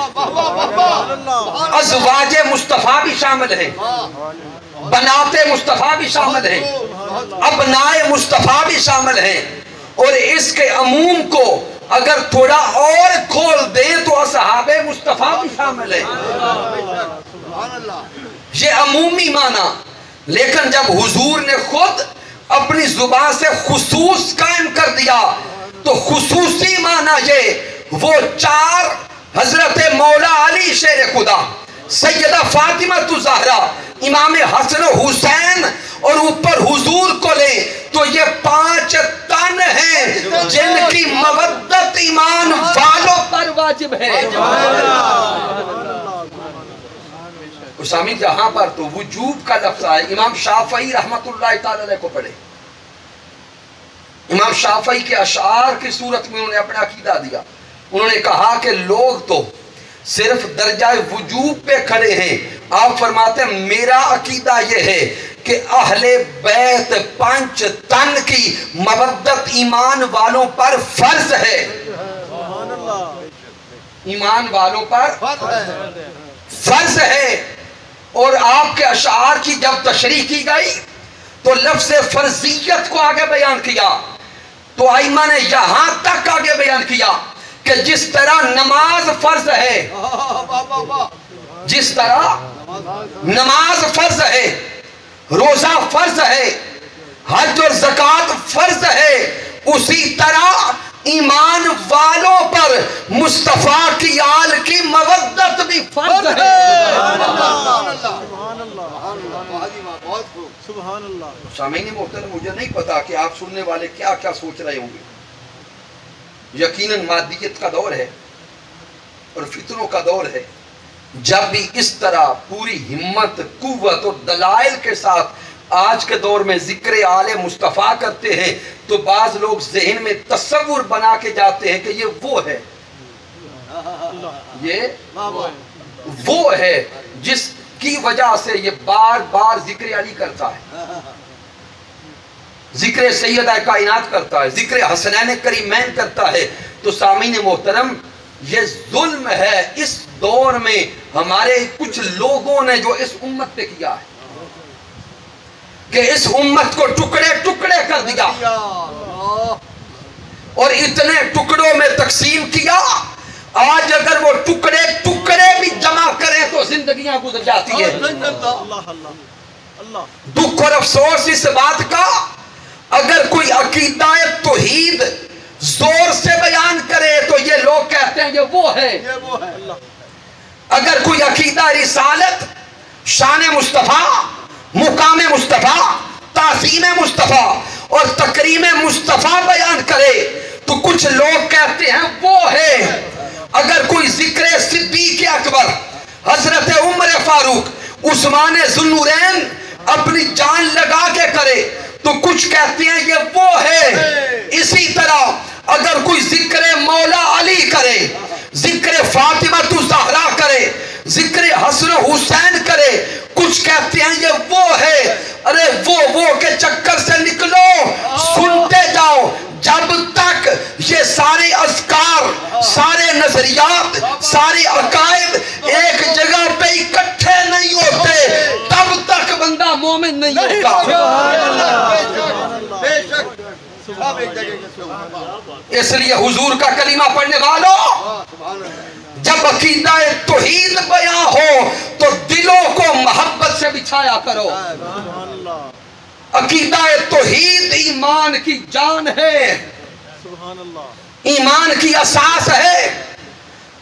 S1: अज़वाजे मुस्तफ़ा भी शामिल है, बनाते मुस्तफ़ा भी शामिल है, अबनाए मुस्तफ़ा भी शामिल है। और इसके अमूम को अगर थोड़ा और खोल दे तो असहाबे मुस्तफ़ा भी शामिल है। ये अमूमी माना, लेकिन जब हुजूर ने खुद अपनी जुबान से खुसूस कायम कर दिया तो खुसूसी माना ये वो चार, हजरत मौला अली शेर खुदा, सैयदा फातिमा ज़हरा, इमाम हसन हुसैन और ऊपर हुजूर को ले तो ये 5 तन हैं जिनकी मवद्दत ईमान वालों पर वाजिब है। उसामी जहां पर तो वजूब का लफ्ज़ आए, इमाम शाफई रहमतुल्लाह तआला अलैह को पढ़े। इमाम शाफई के अशार की सूरत में उन्होंने अपना अकीदा दिया। उन्होंने कहा कि लोग तो सिर्फ दर्जा वजूब पे खड़े हैं। आप फरमाते हैं मेरा अकीदा यह है कि अहले बैत 5 तन की मवद्दत ईमान वालों पर फर्ज है। ईमान वालों पर फर्ज है। और आपके अशार की जब तशरीह की गई तो लफ्ज़ फर्जियत को आगे बयान किया। तो आइमा ने यहां तक आगे बयान किया कि जिस तरह नमाज फर्ज है, जिस तरह नमाज फर्ज है, रोजा फर्ज है, हज और ज़कात फर्ज है, उसी तरह ईमान वालों पर मुस्तफा की आल की मवद्दत भी फर्ज है। सामीन मोहतरम, मुझे नहीं पता कि आप सुनने वाले क्या क्या सोच रहे होंगे। यकीनन मादियत का दौर है और फितरों का दौर है। जब भी इस तरह पूरी हिम्मत, कुव्वत और दलाइल के साथ आज के दौर में जिक्र आले मुस्तफ़ा करते हैं तो बाज लोग ज़हन में तस्वुर बना के जाते हैं कि ये वो है, ये वो है जिसकी वजह से ये बार बार जिक्र अली करता है, जिक्र सैयदा कायनात करता है, जिक्र हसनैन करीमैन करता है। तो सामीन मोहतरम, ये जुल्म है इस दौर में हमारे कुछ लोगों ने जो इस उम्मत पे किया है कि इस उम्मत को टुकड़े टुकड़े कर दिया और इतने टुकड़ों में तकसीम किया। आज अगर वो टुकड़े टुकड़े भी जमा करें तो जिंदगियां गुजर जाती है। दुख और अफसोस इस बात का, अगर कोई अकीदा तौहीद जोर से बयान करे तो ये लोग कहते हैं ये वो है। अगर कोई अकीदा रिसालत, शान मुस्तफ़ा, मुकाम मुस्तफ़ा, ताज़ीम मुस्तफ़ा और तकरीम मुस्तफ़ा बयान करे तो कुछ लोग कहते हैं वो है। अगर कोई जिक्र सिद्दीक़ अकबर, हजरत उमर फारूक, उस्मान ज़ुन्नूरैन अपनी जान लगा के करे तो कुछ कहते हैं ये वो है। इसी तरह अगर कोई जिक्र मौला अली करे, जिक्र फातिमा ज़हरा करे, जिक्र हसन हुसैन करे, कुछ कहते हैं ये वो है। अरे वो के चक्कर से निकलो, सुनते जाओ। जब तक ये सारे अस्कार, सारे नजरियात, सारे अकायद एक जगह पे इकट्ठे नहीं होते, तब तक बंदा मोमिन नहीं होगा। इसलिए हुजूर का कलीमा पढ़ने वालों, जब अकीदा तौहीद बयां हो तो दिलों को मोहब्बत से बिछाया करो। अकीदा तौहीद ईमान की जान है, ईमान की असास है,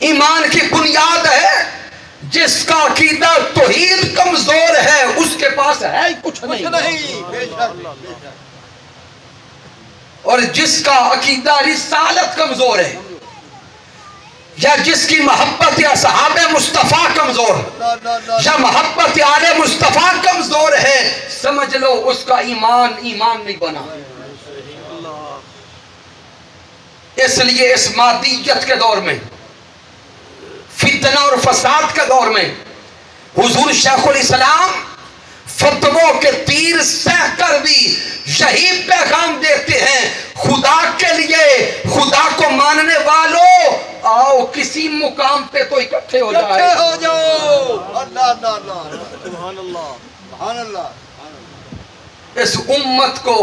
S1: ईमान की बुनियाद है। जिसका अकीदा तौहीद कमजोर है उसके पास है कुछ नहीं। और जिसका अकीदा रिसालत कमजोर है, या जिसकी मोहब्बत या सहाबे मुस्तफा कमजोर, या मोहब्बत आले मुस्तफा कमजोर है, समझ लो उसका ईमान नहीं बना। इसलिए इस मादियत के दौर में, फितना और फसाद के दौर में, हुजूर शेखुल इस्लाम फतवों के तीर सहकर भी यही पैगाम देते हैं, खुदा के लिए, खुदा को मानने वालों, आओ किसी मुकाम पे तो इकट्ठे हो जाओ। इस उम्मत को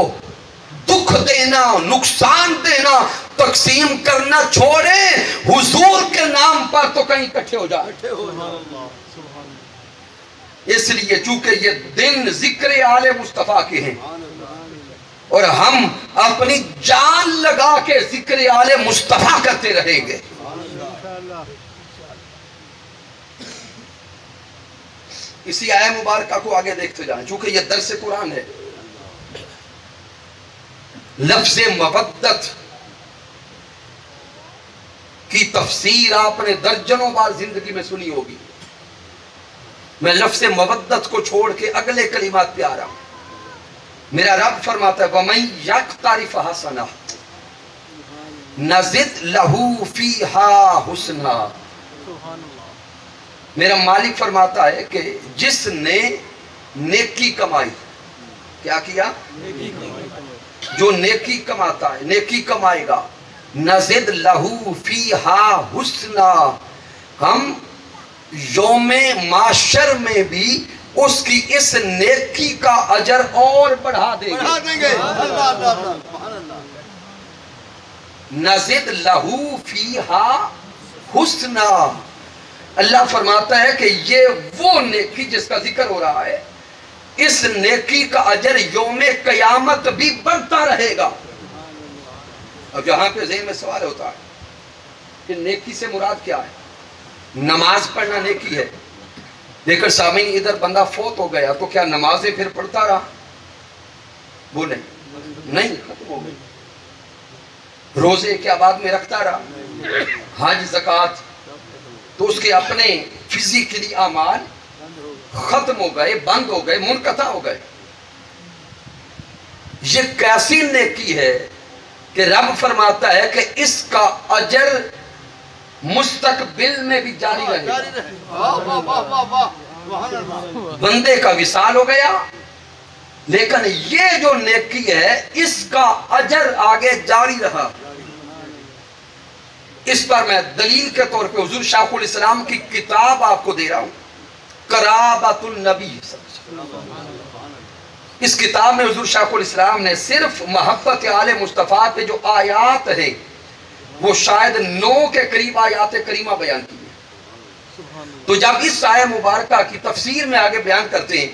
S1: दुख देना, नुकसान देना, तकसीम करना छोड़े, हुजूर के नाम पर तो कहीं इकट्ठे हो जाए। इसलिए चूंकि ये दिन जिक्र आले मुस्तफा के हैं और हम अपनी जान लगा के जिक्र आले मुस्तफा करते रहेंगे। इसी आया मुबारका को आगे देखते जाएं, चूंकि ये दर्स कुरान है। लफ्ज़े मवद्दत की तफसीर आपने दर्जनों बार जिंदगी में सुनी होगी। मैं लफ्ज़े मवद्दत को छोड़ के अगले कलिमात पे आ रहा हूं। मेरा रब फरमाता है, वमन यक्तारिफ हसना नज़िद लहू फीहा हुस्ना। मेरा मालिक फरमाता है कि जिसने नेकी कमाई, क्या किया? जो नेकी कमाता है, नेकी कमाएगा, नज़िद लहू फीहा हुस्ना, हम यौमे माशर में भी उसकी इस नेकी का अजर और बढ़ा देंगे। नज़िद लहू फीहा हुस्ना। अल्लाह फरमाता है कि ये वो नेकी जिसका जिक्र हो रहा है, इस नेकी का अजर यौमे कयामत भी बढ़ता रहेगा। अब यहां पे ज़हन में सवाल होता है कि नेकी से मुराद क्या है? नमाज पढ़ना नेकी है, लेकिन सामीन इधर बंदा फौत हो गया तो क्या नमाजें फिर पढ़ता रहा? वो नहीं, खत्म हो गई। रोजे क्या बाद में रखता रहा? हज ज़कात, तो उसके अपने फिजिकली अमाल खत्म हो गए, बंद हो गए, मुनक़ता हो गए। ये कैसी नेकी है कि रब फरमाता है कि इसका अजर मुस्तकबिल में भी जारी रहे। बंदे का विसाल हो गया, लेकिन ये जो नेकी है इसका अजर आगे जारी रहा। इस पर मैं दलील के तौर पे हुजूर शाहुल इस्लाम की किताब आपको दे रहा हूं, कराबतुन नबी। इस किताब में हुजूर शाहुल इस्लाम ने सिर्फ मोहब्बत आले मुस्तफा पे जो आयात है, वो शायद 9 के करीब आयात करीमा बयान की है। तो जब इस आया मुबारका की तफसीर में आगे बयान करते हैं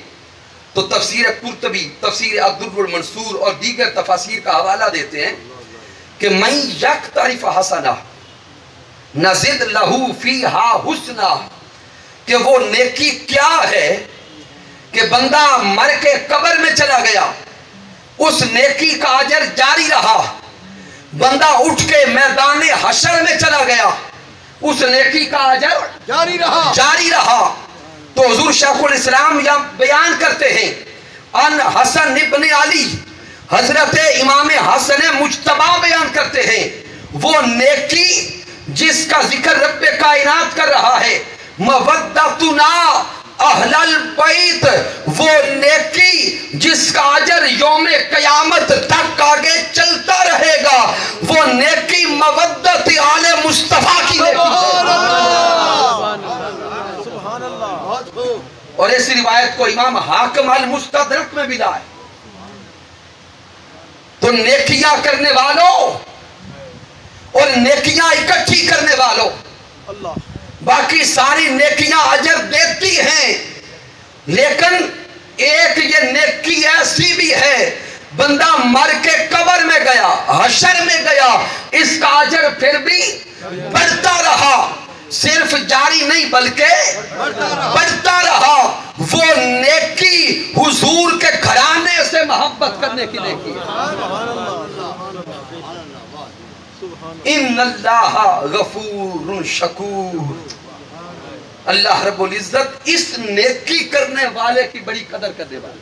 S1: तो तफसीर कुर्तबी, तफसीर अब्दुल मंसूर और दीगर तफासीर का हवाला देते हैं कि मैं यक्तारिफ हसना नज़िद लहू फीहा हुस्ना, कि वो नेकी क्या है कि बंदा मर के कब्र में चला गया, उस नेकी का अजर जारी रहा। बंदा उठ के मैदान हशर में चला गया, उस नेकी का अजर जारी रहा। तो हुजूर शेखुल इस्लाम यहाँ बयान करते हैं, अन हसन इब्न अली, हजरत इमाम हसन मुज्तबा बयान करते हैं, वो नेकी जिसका जिक्र रब्बे कायनात कर रहा है, मवद्दतुना अहलल बैत, वो नेकी जिसका अजर यौमे कयामत तक आगे चलता रहेगा, वो नेकी मवद्दत आले मुस्तफा की नेकी है। और इस रिवायत को इमाम हाकिम अल मुस्तदरक में भी लाए। तो नेकियां करने वालों और नेकियां इकट्ठी करने वालों, बाकी सारी नेकियां अजर देती हैं, लेकिन एक ये नेकी ऐसी भी है, बंदा मर के कब्र में गया, हशर में गया, इसका अजर फिर भी बढ़ता रहा, सिर्फ जारी नहीं बल्कि बढ़ता रहा। वो नेकी हुजूर के घराने से मोहब्बत करने की नेकी है। इन्नल्लाह गफूरुन शकूर, अल्लाह रब्बुल इज्जत इस नेकी करने वाले की बड़ी कदर करने वाले।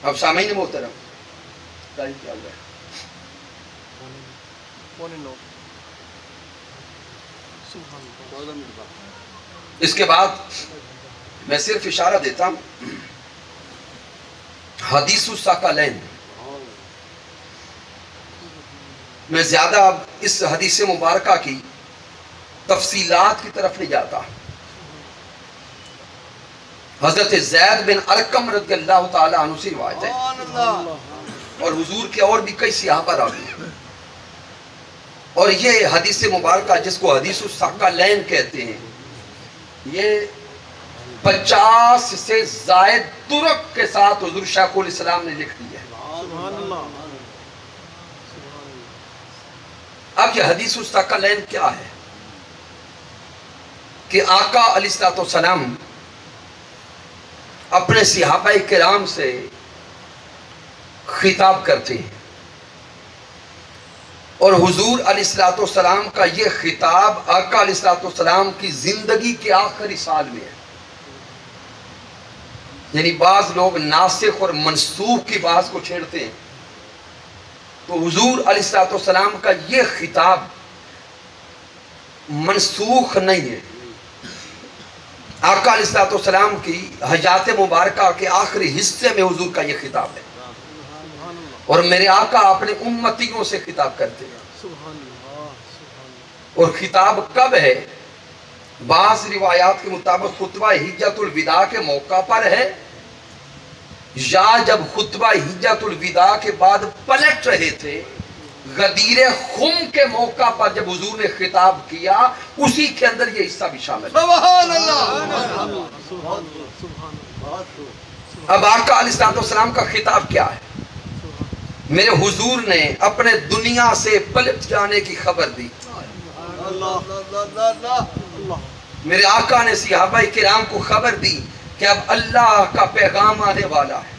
S1: अब सामईन मोहतरम, इसके बाद मैं सिर्फ इशारा देता हूं, हदीसुस साकालैन, मैं ज्यादा अब इस हदीस मुबारका की तफसीलात की तरफ नहीं जाता। हजरत ज़ैद बिन अरकम रज़ियल्लाहु ताला अन्हु से रिवायत है, और हुजूर के और भी कई सहाबा रावी हैं। और ये हदीस मुबारका जिसको हदीसुस साकालैन कहते हैं, ये 50 से ज़ायद तुरक के साथ हुजूर शाइखुल इस्लाम ने लिख दी है। अब ये हदीसुस साकालैन क्या है कि आका अलैहिस्सलाम अपने सहाबाए किराम से खिताब करते हैं, और हुजूर अलैहिस्सलाम का ये खिताब आका अलैहिस्सलाम की जिंदगी के आखिरी साल में है। यानी बाज लोग नासिख और मनसूख की बात को छेड़ते हैं, तो हुजूर अलैहिस्सलाम का ये खिताब मनसूख नहीं है। आका अलैहिस्सलाम की हयात मुबारका के आखिरी हिस्से में हुजूर का ये खिताब है, और मेरे आका अपने उम्मतियों से खिताब करते हैं। और खिताब कब है? बाज़ रिवायात के मुताबिक खुतबा हिज्जतुल विदा के मौका पर है, या जब खुतबा हिज्जतुल विदा के बाद पलट रहे थे, गदीर खुम के मौका पर जब हुजूर ने खिताब किया, उसी के अंदर ये हिस्सा भी शामिल है। अब आका अलैहिस्सलाम का खिताब क्या है? मेरे हुजूर ने अपने दुनिया से पलट जाने की खबर दी। मेरे आका ने सहाबाए किराम को खबर दी कि अब अल्लाह का पैगाम आने वाला है,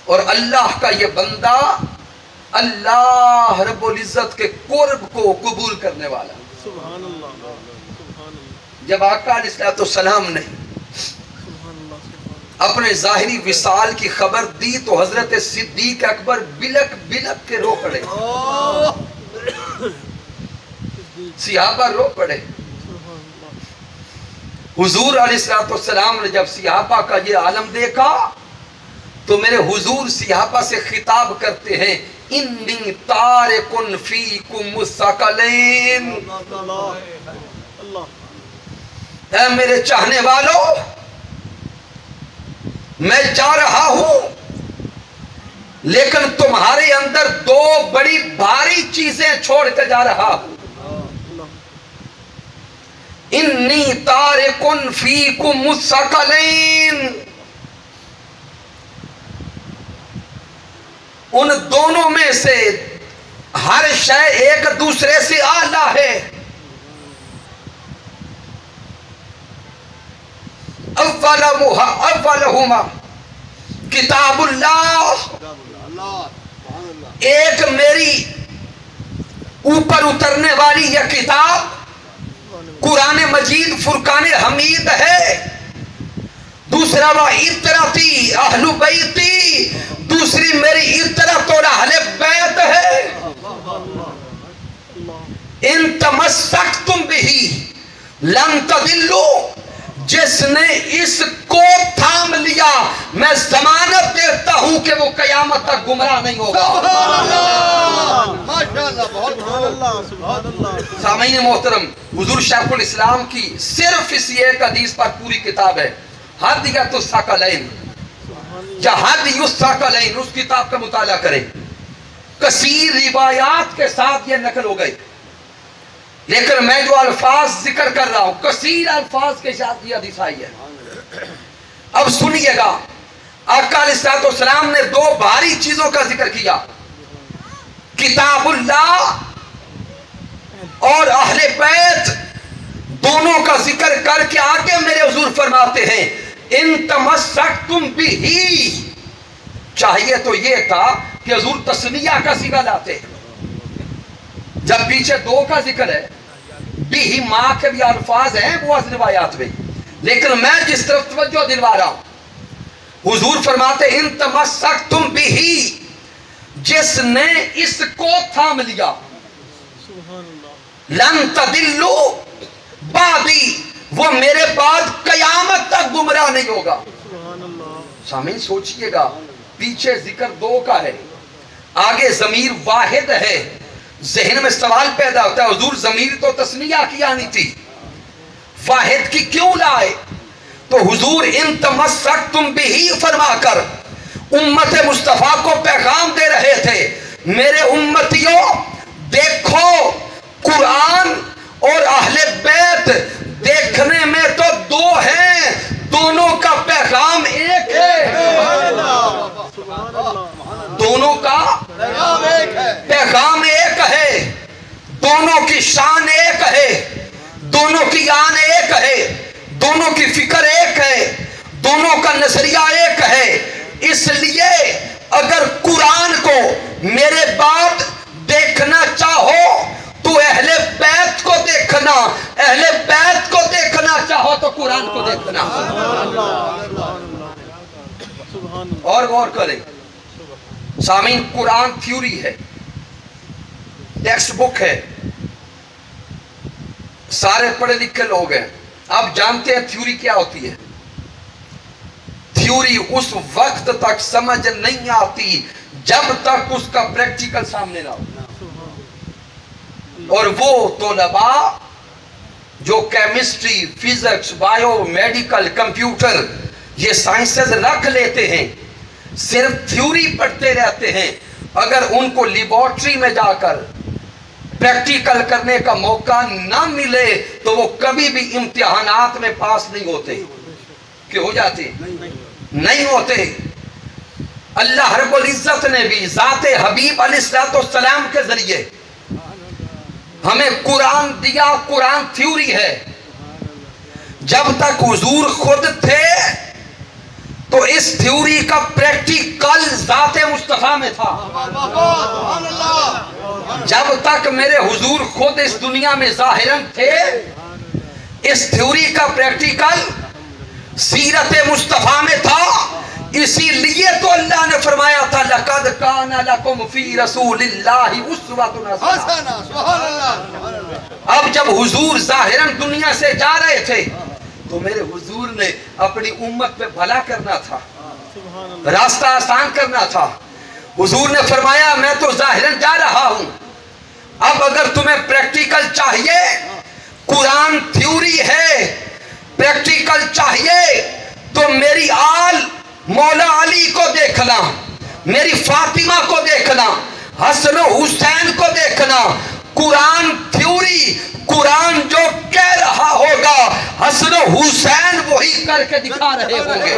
S1: और अल्लाह का ये बंदा अल्लाह रब्बुल इज्जत के कुर्ब को कबूल करने वाला। जब आका अलैहिस्सलाम ने अपने जाहिरी विसाल की खबर दी, तो हजरत सिद्दीक अकबर बिलक बिलक के रो पड़े, सहाबा रो पड़े। हुजूर अलैहिस्सलाम ने जब सहाबा का ये आलम देखा, तो मेरे हुजूर सहाबा से खिताब करते हैं, इन्नी तारिकुन फीकुम सक़लैन, ऐ मेरे चाहने वालों, मैं जा रहा हूं, लेकिन तुम्हारे अंदर दो बड़ी भारी चीजें छोड़ कर जा रहा हूं। इन्नी तारिकुन फीकुम सक़लैन, उन दोनों में से हर शय एक दूसरे से आला है। अव्वलहुमा किताबुल्लाह, एक मेरी ऊपर उतरने वाली यह किताब कुरान मजीद फुरकान हमीद है। दूसरा वा इतरती अहलु बैती, दूसरी मेरी इतरत और अहले बैत है। इन तमस्सकतुम बिही लन तदिल्लू, जिसने इसको थाम लिया मैं जमानत देता हूं कि वो कयामत तक गुमराह नहीं होगा। सामीन मोहतरम, हुजूर शेखुल इस्लाम की सिर्फ इस एक हदीस पर पूरी किताब है, हदियतुस सकलैन या हदियुस सकलैन, उस किताब का मुताला करें। कसीर रिवायात के साथ ये नकल हो गई, लेकिन मैं जो अल्फाज जिक्र कर रहा हूं कसीर अल्फाज के साथ ये हदीस आई है। अब सुनिएगा, आका अलैहिस्सलाम ने दो भारी चीजों का जिक्र किया, किताबुल्लाह और अहले बैत, दोनों का जिक्र करके आगे मेरे हुजूर फरमाते हैं इन तमस्सकतुम बिही। चाहिए तो ये था कि हुजूर तस्निया का सिगा लाते, जब पीछे दो का जिक्र है, बिही मां के भी अल्फाज हैं वो रिवायात में, लेकिन मैं जिस तरफ तवज्जो दिलवा रहा हूं, हुजूर फरमाते इन तमस्सकतुम बिही, जिसने इसको थाम लिया, लन तदिल्लू बादी, वो मेरे बाद कयामत तक गुमराह नहीं होगा। सामीन सोचिएगा, पीछे जिक्र दो का है, आगे जमीर वाहिद है। जहन में सवाल पैदा होता है, हुजूर जमीर तो तस्निया की आनी थी, वाहिद की क्यों लाए? तो हुजूर इन तमस्सकतुम बिही फरमाकर उम्मत मुस्तफा को पैगाम दे रहे थे, मेरे उम्मतियों देखो, कुरान और अहले बैत देखने में तो दो हैं, दोनों का पैगाम एक है, दोनों का पैगाम एक है, दोनों की शान एक है, दोनों की आन एक है, दोनों की फिक्र एक है, दोनों का नजरिया एक है। इसलिए अगर कुरान को मेरे बाद देखना चाहो तो अहले बैत को देखना, अहले बैत को देखना चाहो तो कुरान को देखना। और गौर करें सामीन, कुरान थ्योरी है, टेक्स्ट बुक है, सारे पढ़े लिखे लोग हैं। आप जानते हैं थ्योरी क्या होती है? थ्योरी उस वक्त तक समझ नहीं आती जब तक उसका प्रैक्टिकल सामने ना हो। और वो तोलबा जो chemistry, physics, bio medical, computer ये साइंसेस रख लेते हैं, सिर्फ थ्योरी पढ़ते रहते हैं, अगर उनको लेबोरेटरी में जाकर प्रैक्टिकल करने का मौका ना मिले तो वो कभी भी इम्तिहानात में पास नहीं होते। क्यों हो जाते? नहीं होते। अल्लाह रब्बुल इज्जत ने भी ज़ाते हबीब अलैहिस्सलाम के जरिए हमें कुरान दिया, कुरान थ्योरी है। जब तक हुजूर खुद थे तो इस थ्योरी का प्रैक्टिकल ज़ाते मुस्तफा में था। जब तक मेरे हुजूर खुद इस दुनिया में ज़ाहिरन थे, इस थ्योरी का प्रैक्टिकल सीरत मुस्तफा में था। इसीलिए तो अल्लाह ने फरमाया था लक़द काना लकुम फी रसूलिल्लाहि उस्वतुन हसना। अब जब हुजूर ज़ाहिरन दुनिया से जा रहे थे तो मेरे हुजूर ने अपनी उम्मत पे भला करना था, रास्ता आसान करना था। हुजूर ने फरमाया मैं तो ज़ाहिरन जा रहा हूं, अब अगर तुम्हें प्रैक्टिकल चाहिए, कुरान थ्योरी है, प्रैक्टिकल चाहिए तो मेरी आल मौला अली को देखना, मेरी फातिमा को देखना, हसन हुसैन को देखना। कुरान थ्योरी, कुरान जो कह रहा होगा हसन हुसैन वही करके दिखा रहे होंगे।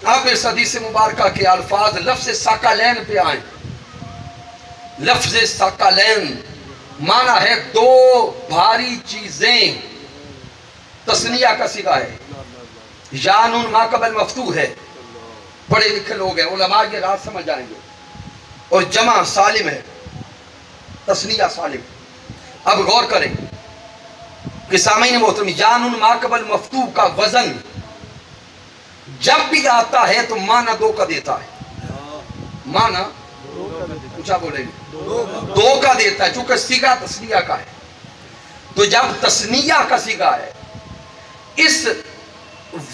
S1: अब इस हदीस मुबारक के अल्फाज लफ्ज़ सकलैन पे आए। लफ्ज़ सकलैन माना है दो भारी चीजें, तस्निया का सिगा है, यानुन माकबल मफ्तू है, पढ़े लिखे लोग हैं, उलमा ये रात समझ जाएंगे। और जमा सालिम है, तस्निया सालिम। अब गौर करें कि सामीन मोहतरम, यानुन माकबल मफ्तू का वजन जब भी आता है तो माना दो का देता है, माना ऊंचा बोलेंगे, दो का देता है, चूंकि सीगा तस्निया का है। तो जब तस्निया का सीगा है, इस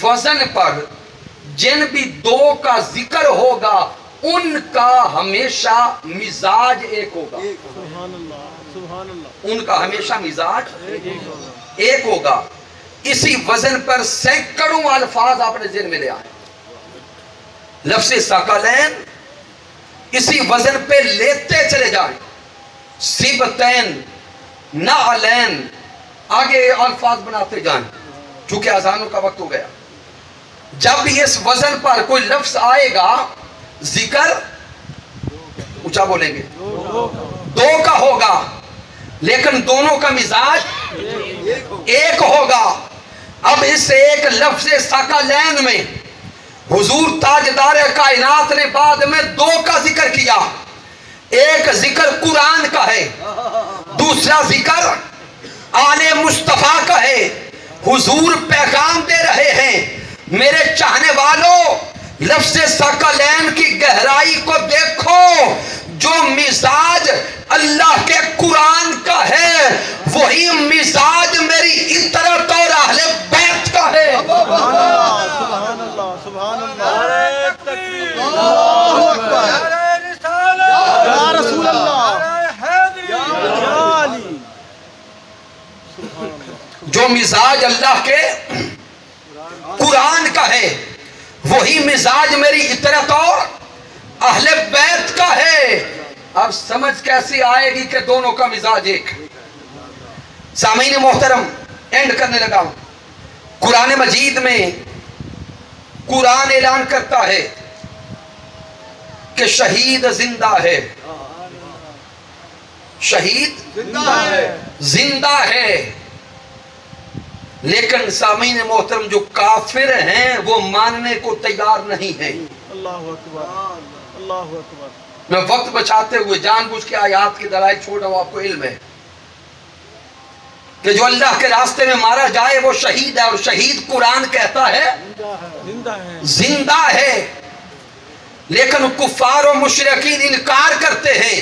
S1: वजन पर जिन भी दो का जिक्र होगा उनका हमेशा मिजाज एक होगा। उनका हमेशा मिजाज एक होगा। इसी वजन पर सैकड़ों अल्फाज आपने जिन में ले आए। लफ्ज़ साकलैन इसी वजन पे लेते चले जाए, सिबतैन, नालैन, आगे अल्फाज बनाते जाएं। चूंकि अजानों का वक्त हो गया, जब भी इस वजन पर कोई लफ्ज आएगा जिक्र ऊंचा बोलेंगे, दो का होगा, लेकिन दोनों का मिजाज एक होगा। अब इस एक लफ्ज साकलैन में हुजूर ताजदार कायनात ने बाद में दो का जिक्र किया। एक जिक्र कुरान का है, दूसरा जिक्र आले मुस्तफा का है। हुजूर पैगाम दे रहे हैं, मेरे चाहने वालों, लफ्ज़ साकलैन की गहराई को देखो। जो मिजाज अल्लाह के कुरान का है, वही मिजाज मेरी इतरत और अहले बैत का है। जो मिजाज अल्लाह के कुरान का है, वही मिजाज मेरी इतरत और अहले बैत का है। अब समझ कैसी आएगी कि दोनों का मिजाज एक। सामीन मोहतरम, एंड करने लगा हूं। कुरान मजीद में कुरान ऐलान करता है कि शहीद जिंदा है, शहीद जिंदा है। लेकिन सामीन मोहतरम, जो काफिर हैं वो मानने को तैयार नहीं है। अल्लाह अकबर, अल्लाह अकबर। मैं वक्त बचाते हुए जानबूझ के आयात की दलाइल छोड़ रहा हूं। आपको इल्म है कि जो अल्लाह के रास्ते में मारा जाए वो शहीद है, और शहीद कुरान कहता है जिंदा है। लेकिन कुफार और मुशरिकीन इनकार करते हैं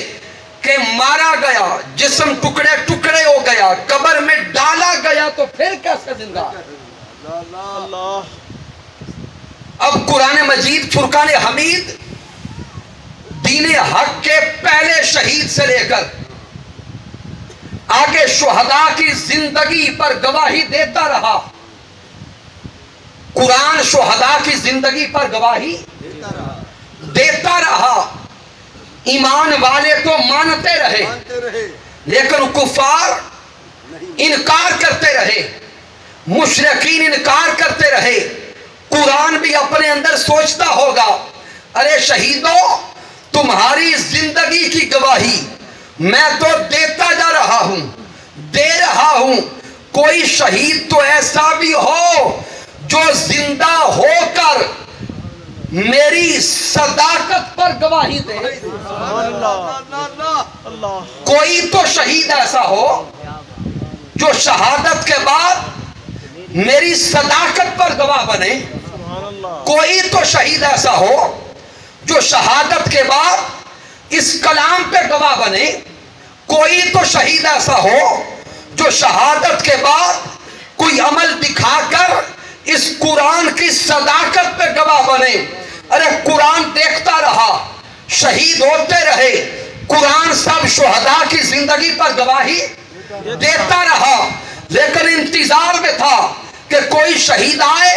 S1: कि मारा गया, जिस्म टुकड़े टुकड़े हो गया, कब्र में डाला गया, तो फिर कैसे जिंदा? अब कुरान मजीद फुरकान हमीद दीन हक के पहले शहीद से लेकर आगे शुहदा की जिंदगी पर गवाही देता रहा। कुरान शुहदा की जिंदगी पर गवाही देता रहा। ईमान वाले तो मानते रहे, लेकिन कुफार इनकार करते रहे, मुशरिकीन इनकार करते रहे। कुरान भी अपने अंदर सोचता होगा, अरे शहीदों, तुम्हारी जिंदगी की गवाही मैं तो देता जा रहा हूं, दे रहा हूं। कोई शहीद तो ऐसा भी हो जो जिंदा होकर मेरी सदाकत पर गवाही दे। कोई तो शहीद ऐसा हो जो शहादत के बाद मेरी सदाकत पर गवाह बने। कोई तो शहीद ऐसा हो जो शहादत के बाद इस कलाम पे गवाह बने। कोई तो शहीद ऐसा हो जो शहादत के बाद कोई अमल दिखाकर इस कुरान की सदाकत पे गवाह बने। अरे कुरान देखता रहा, शहीद होते रहे, कुरान सब शुहदा की जिंदगी पर गवाही देता रहा, लेकिन इंतजार में था कि कोई शहीद आए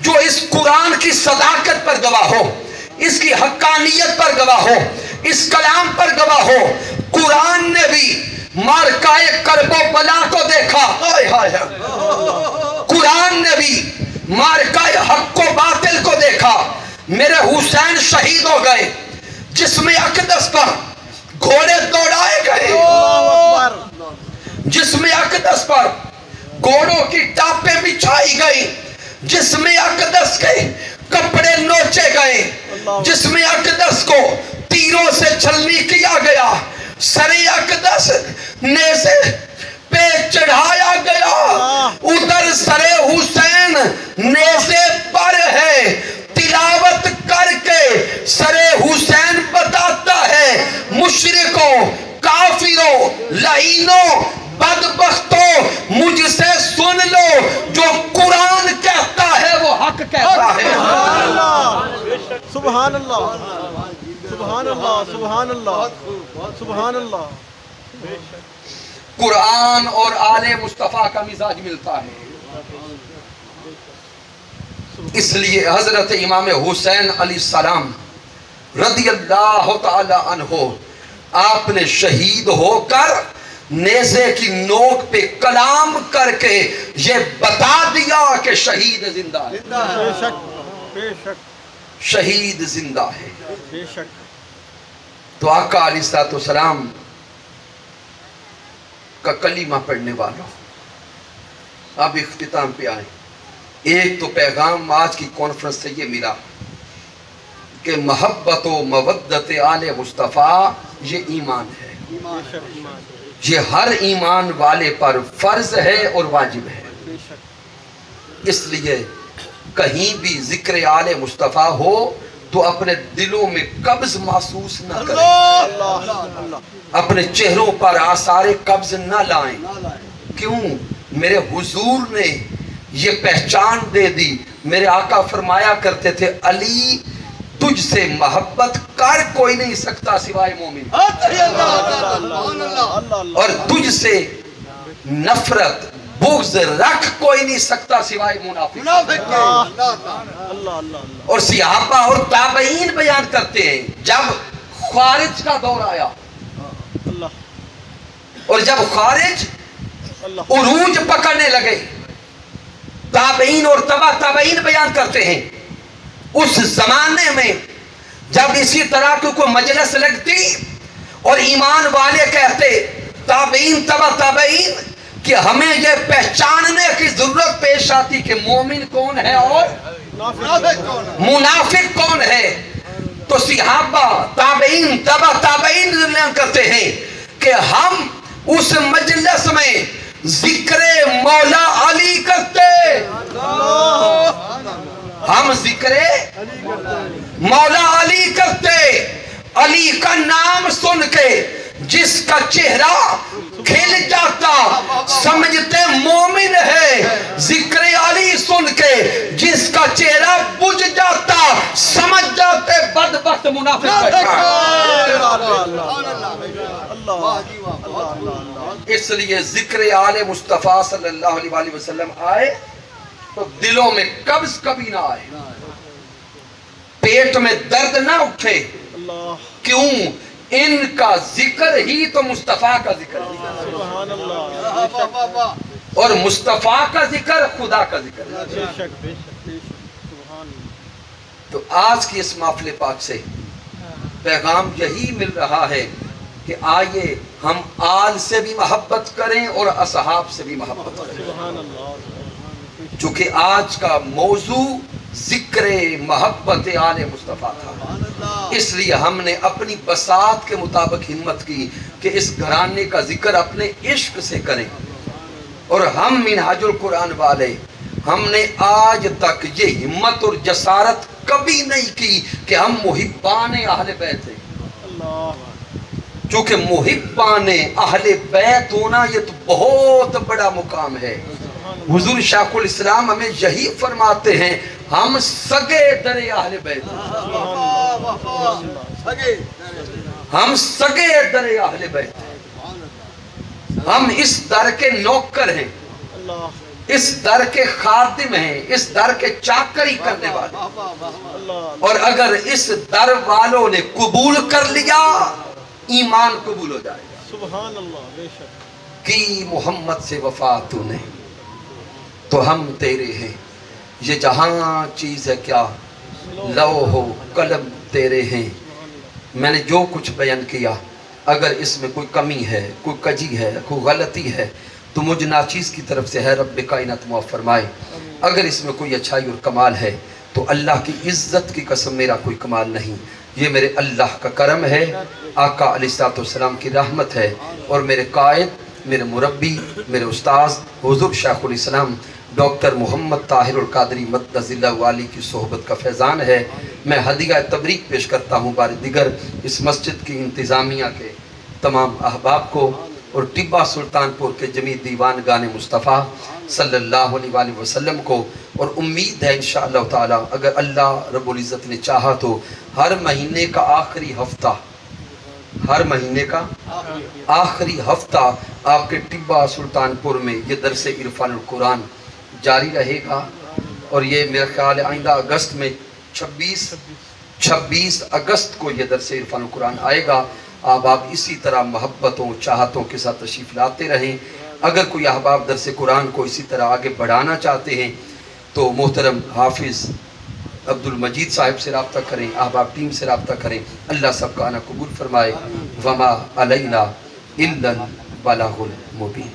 S1: जो इस कुरान की सदाकत पर गवाह हो, इसकी हक्कानियत पर गवाह हो, इस कलाम पर गवाह हो। कुरान ने भी मारकाए करबो बला को देखा, कुरान ने भी मारकाए हक को बातिल को देखा। मेरे हुसैन शहीद हो गए, जिसमें अकदस पर घोड़े दौड़ाए गए, जिसमें अकदस पर घोड़ों की टापे बिछाई गई, जिसमें अकदस के कपड़े नोचे गए, जिसमें अकदस को तीरों से छलनी किया गया, सरे अकदस नेज़े पे चढ़ाया गया, उधर सरे हुसैन नेज़े पर है। तिलावत करके सरे हुसैन बताता है, मुश्रिक मुनाफिकों, काफिरों, लईनों, बदबख्तों, मुझसे सुन लो, जो कुरान कहता है वो हक कहता है।
S2: सुभान अल्लाह, सुभान अल्लाह, सुभान अल्लाह, सुभान अल्लाह।
S1: कुरान और आले मुस्तफा का मिजाज मिलता है। इसलिए हजरत इमाम हुसैन अलैहिस्सलाम रदियल्लाहु ताला अन्हो, आपने शहीद होकर नेज़े की नोक पे कलाम करके ये बता दिया कि शहीद जिंदा है।
S2: बेशक, बेशक,
S1: शहीद जिंदा है।
S2: बेशक।
S1: तो आका अलैहिस्सलाम का कलीमा पढ़ने वालों, अब इख्तिताम पे आए। एक तो पैगाम आज की कॉन्फ्रेंस से ये मिला कि मोहब्बत व मवद्दत आले मुस्तफ़ा ये ईमान है। ये हर ईमान वाले पर फर्ज है और वाजिब है। इसलिए कहीं भी जिक्र आले मुस्तफ़ा हो तो अपने दिलों में कब्ज महसूस न करें, अपने चेहरों पर आसारे कब्ज न लाएं। क्यों? मेरे हुजूर ने ये पहचान दे दी। मेरे आका फरमाया करते थे, अली तुझसे मोहब्बत कर कोई नहीं सकता सिवाय मोमिन, और तुझसे नफरत बुग़्ज़ रख कोई नहीं सकता सिवाय मुनाफिक। और सिहाबा और ताबईन बयान करते हैं, जब खारिज का दौर आया और जब खारिज उरूज पकड़ने लगे, ताबईन और तबा ताबईन बयान करते हैं, उस जमाने में जब इसी तरह की कोई मजलिस लगती और ईमान वाले कहते, ताबईन तबा ताबईन, कि हमें यह पहचानने की जरूरत पेश आती कि मोमिन कौन है और मुनाफिक कौन है, तो सिहाबा ताबईन तबा ताबईन बयान करते हैं कि हम उस मजलिस में जिक्रे मौला अली करते, हम जिक्रे मौला अली करते। अली का नाम सुन के जिसका चेहरा खिल जाता समझते मोमिन है, जिक्र अली सुन के जिसका चेहरा बुझ जाता समझ जाते बदबख्त मुनाफिक बैठा। इसलिए जिक्र आले मुस्तफा सल्लल्लाहु अलैहि वसल्लम आए तो दिलों में कब्ज कभी ना आए, पेट में दर्द ना उठे। क्यों? इनका जिक्र ही तो मुस्तफा का जिक्र है, और मुस्तफा का जिक्र खुदा का जिक्र है। तो आज की इस माफिले पाक से पैगाम यही मिल रहा है कि आइए हम आल से भी मोहब्बत करें और असहाब से भी मोहब्बत करें। चूंकि आज का मौजू जिक्र मोहब्बत आले मुस्तफ़ा था, इसलिए हमने अपनी बसात के मुताबिक हिम्मत की कि इस घराने का जिक्र अपने इश्क से करें। और हम मिनहाजुल कुरान वाले, हमने आज तक ये हिम्मत और जसारत कभी नहीं की कि हम मुहिब्बान अहले बैत हैं। चूँकि मुहिब्बान अहले बैत होना ये तो बहुत बड़ा मुकाम है। हुजूर शाखुल इस्लाम हमें यही फरमाते हैं, हम सगे दरे अहले बैत, हम सगे दरे अहले बैत, हम इस दर के नौकर हैं, इस दर के खादिम हैं, इस दर के चाकरी करने वाले। और अगर इस दर वालों ने कबूल कर लिया, ईमान कबूल हो जाएगा।
S2: सुभान अल्लाह। बेशक
S1: कि मोहम्मद से वफा तूने तो हम तेरे हैं, ये जहां चीज है क्या लौहो कलम तेरे हैं। मैंने जो कुछ बयान किया, अगर इसमें कोई कमी है, कोई कजी है, कोई गलती है तो मुझ नाचीज़ की तरफ से है रब्बे कायनात माफ़ फरमाए। अगर इसमें कोई अच्छाई और कमाल है तो अल्लाह की इज़्ज़त की कसम मेरा कोई कमाल नहीं, ये मेरे अल्लाह का करम है, आका अलैहिस्सलाम की रहमत है। और मेरे कायद, मेरे मुरब्बी, मेरे उस्ताद हुज़ूर शाइखुल इस्लाम डॉक्टर मोहम्मद ताहिरुल कादरी मद्दज़िल्लाहु वाली की सोहबत का फैज़ान है। मैं हदिया तबरीक पेश करता हूँ बार दिगर इस मस्जिद की इंतज़ामिया के तमाम अहबाब को और टिब्बा सुल्तानपुर के जमी दीवान गाने मुस्तफ़ा सल्लल्लाहु अलैहि वसल्लम को। और उम्मीद है इंशाअल्लाह ताला अगर अल्लाह रब्बुल इज़्ज़त ने चाहा तो हर महीने का आखिरी हफ्ता, हर महीने का आखिरी हफ्ता आपके टिब्बा सुल्तानपुर में ये दरस इरफानुल कुरान जारी रहेगा। और ये मेरा ख्याल है आइंदा अगस्त में 26 अगस्त को ये दरस इरफानुल कुरान आएगा। आप इसी तरह मोहब्बतों चाहतों के साथ तशरीफ़ लाते रहें। अगर कोई अहबाब दरस कुरान को इसी तरह आगे बढ़ाना चाहते हैं तो मोहतरम हाफिज़ अब्दुल मजीद साहिब से रब्ता करें, अहबाब टीम से रब्ता करें। अल्लाह सबका आना कबूल फरमाए। वमा अलैना इल्लल बलागुल मुबीन।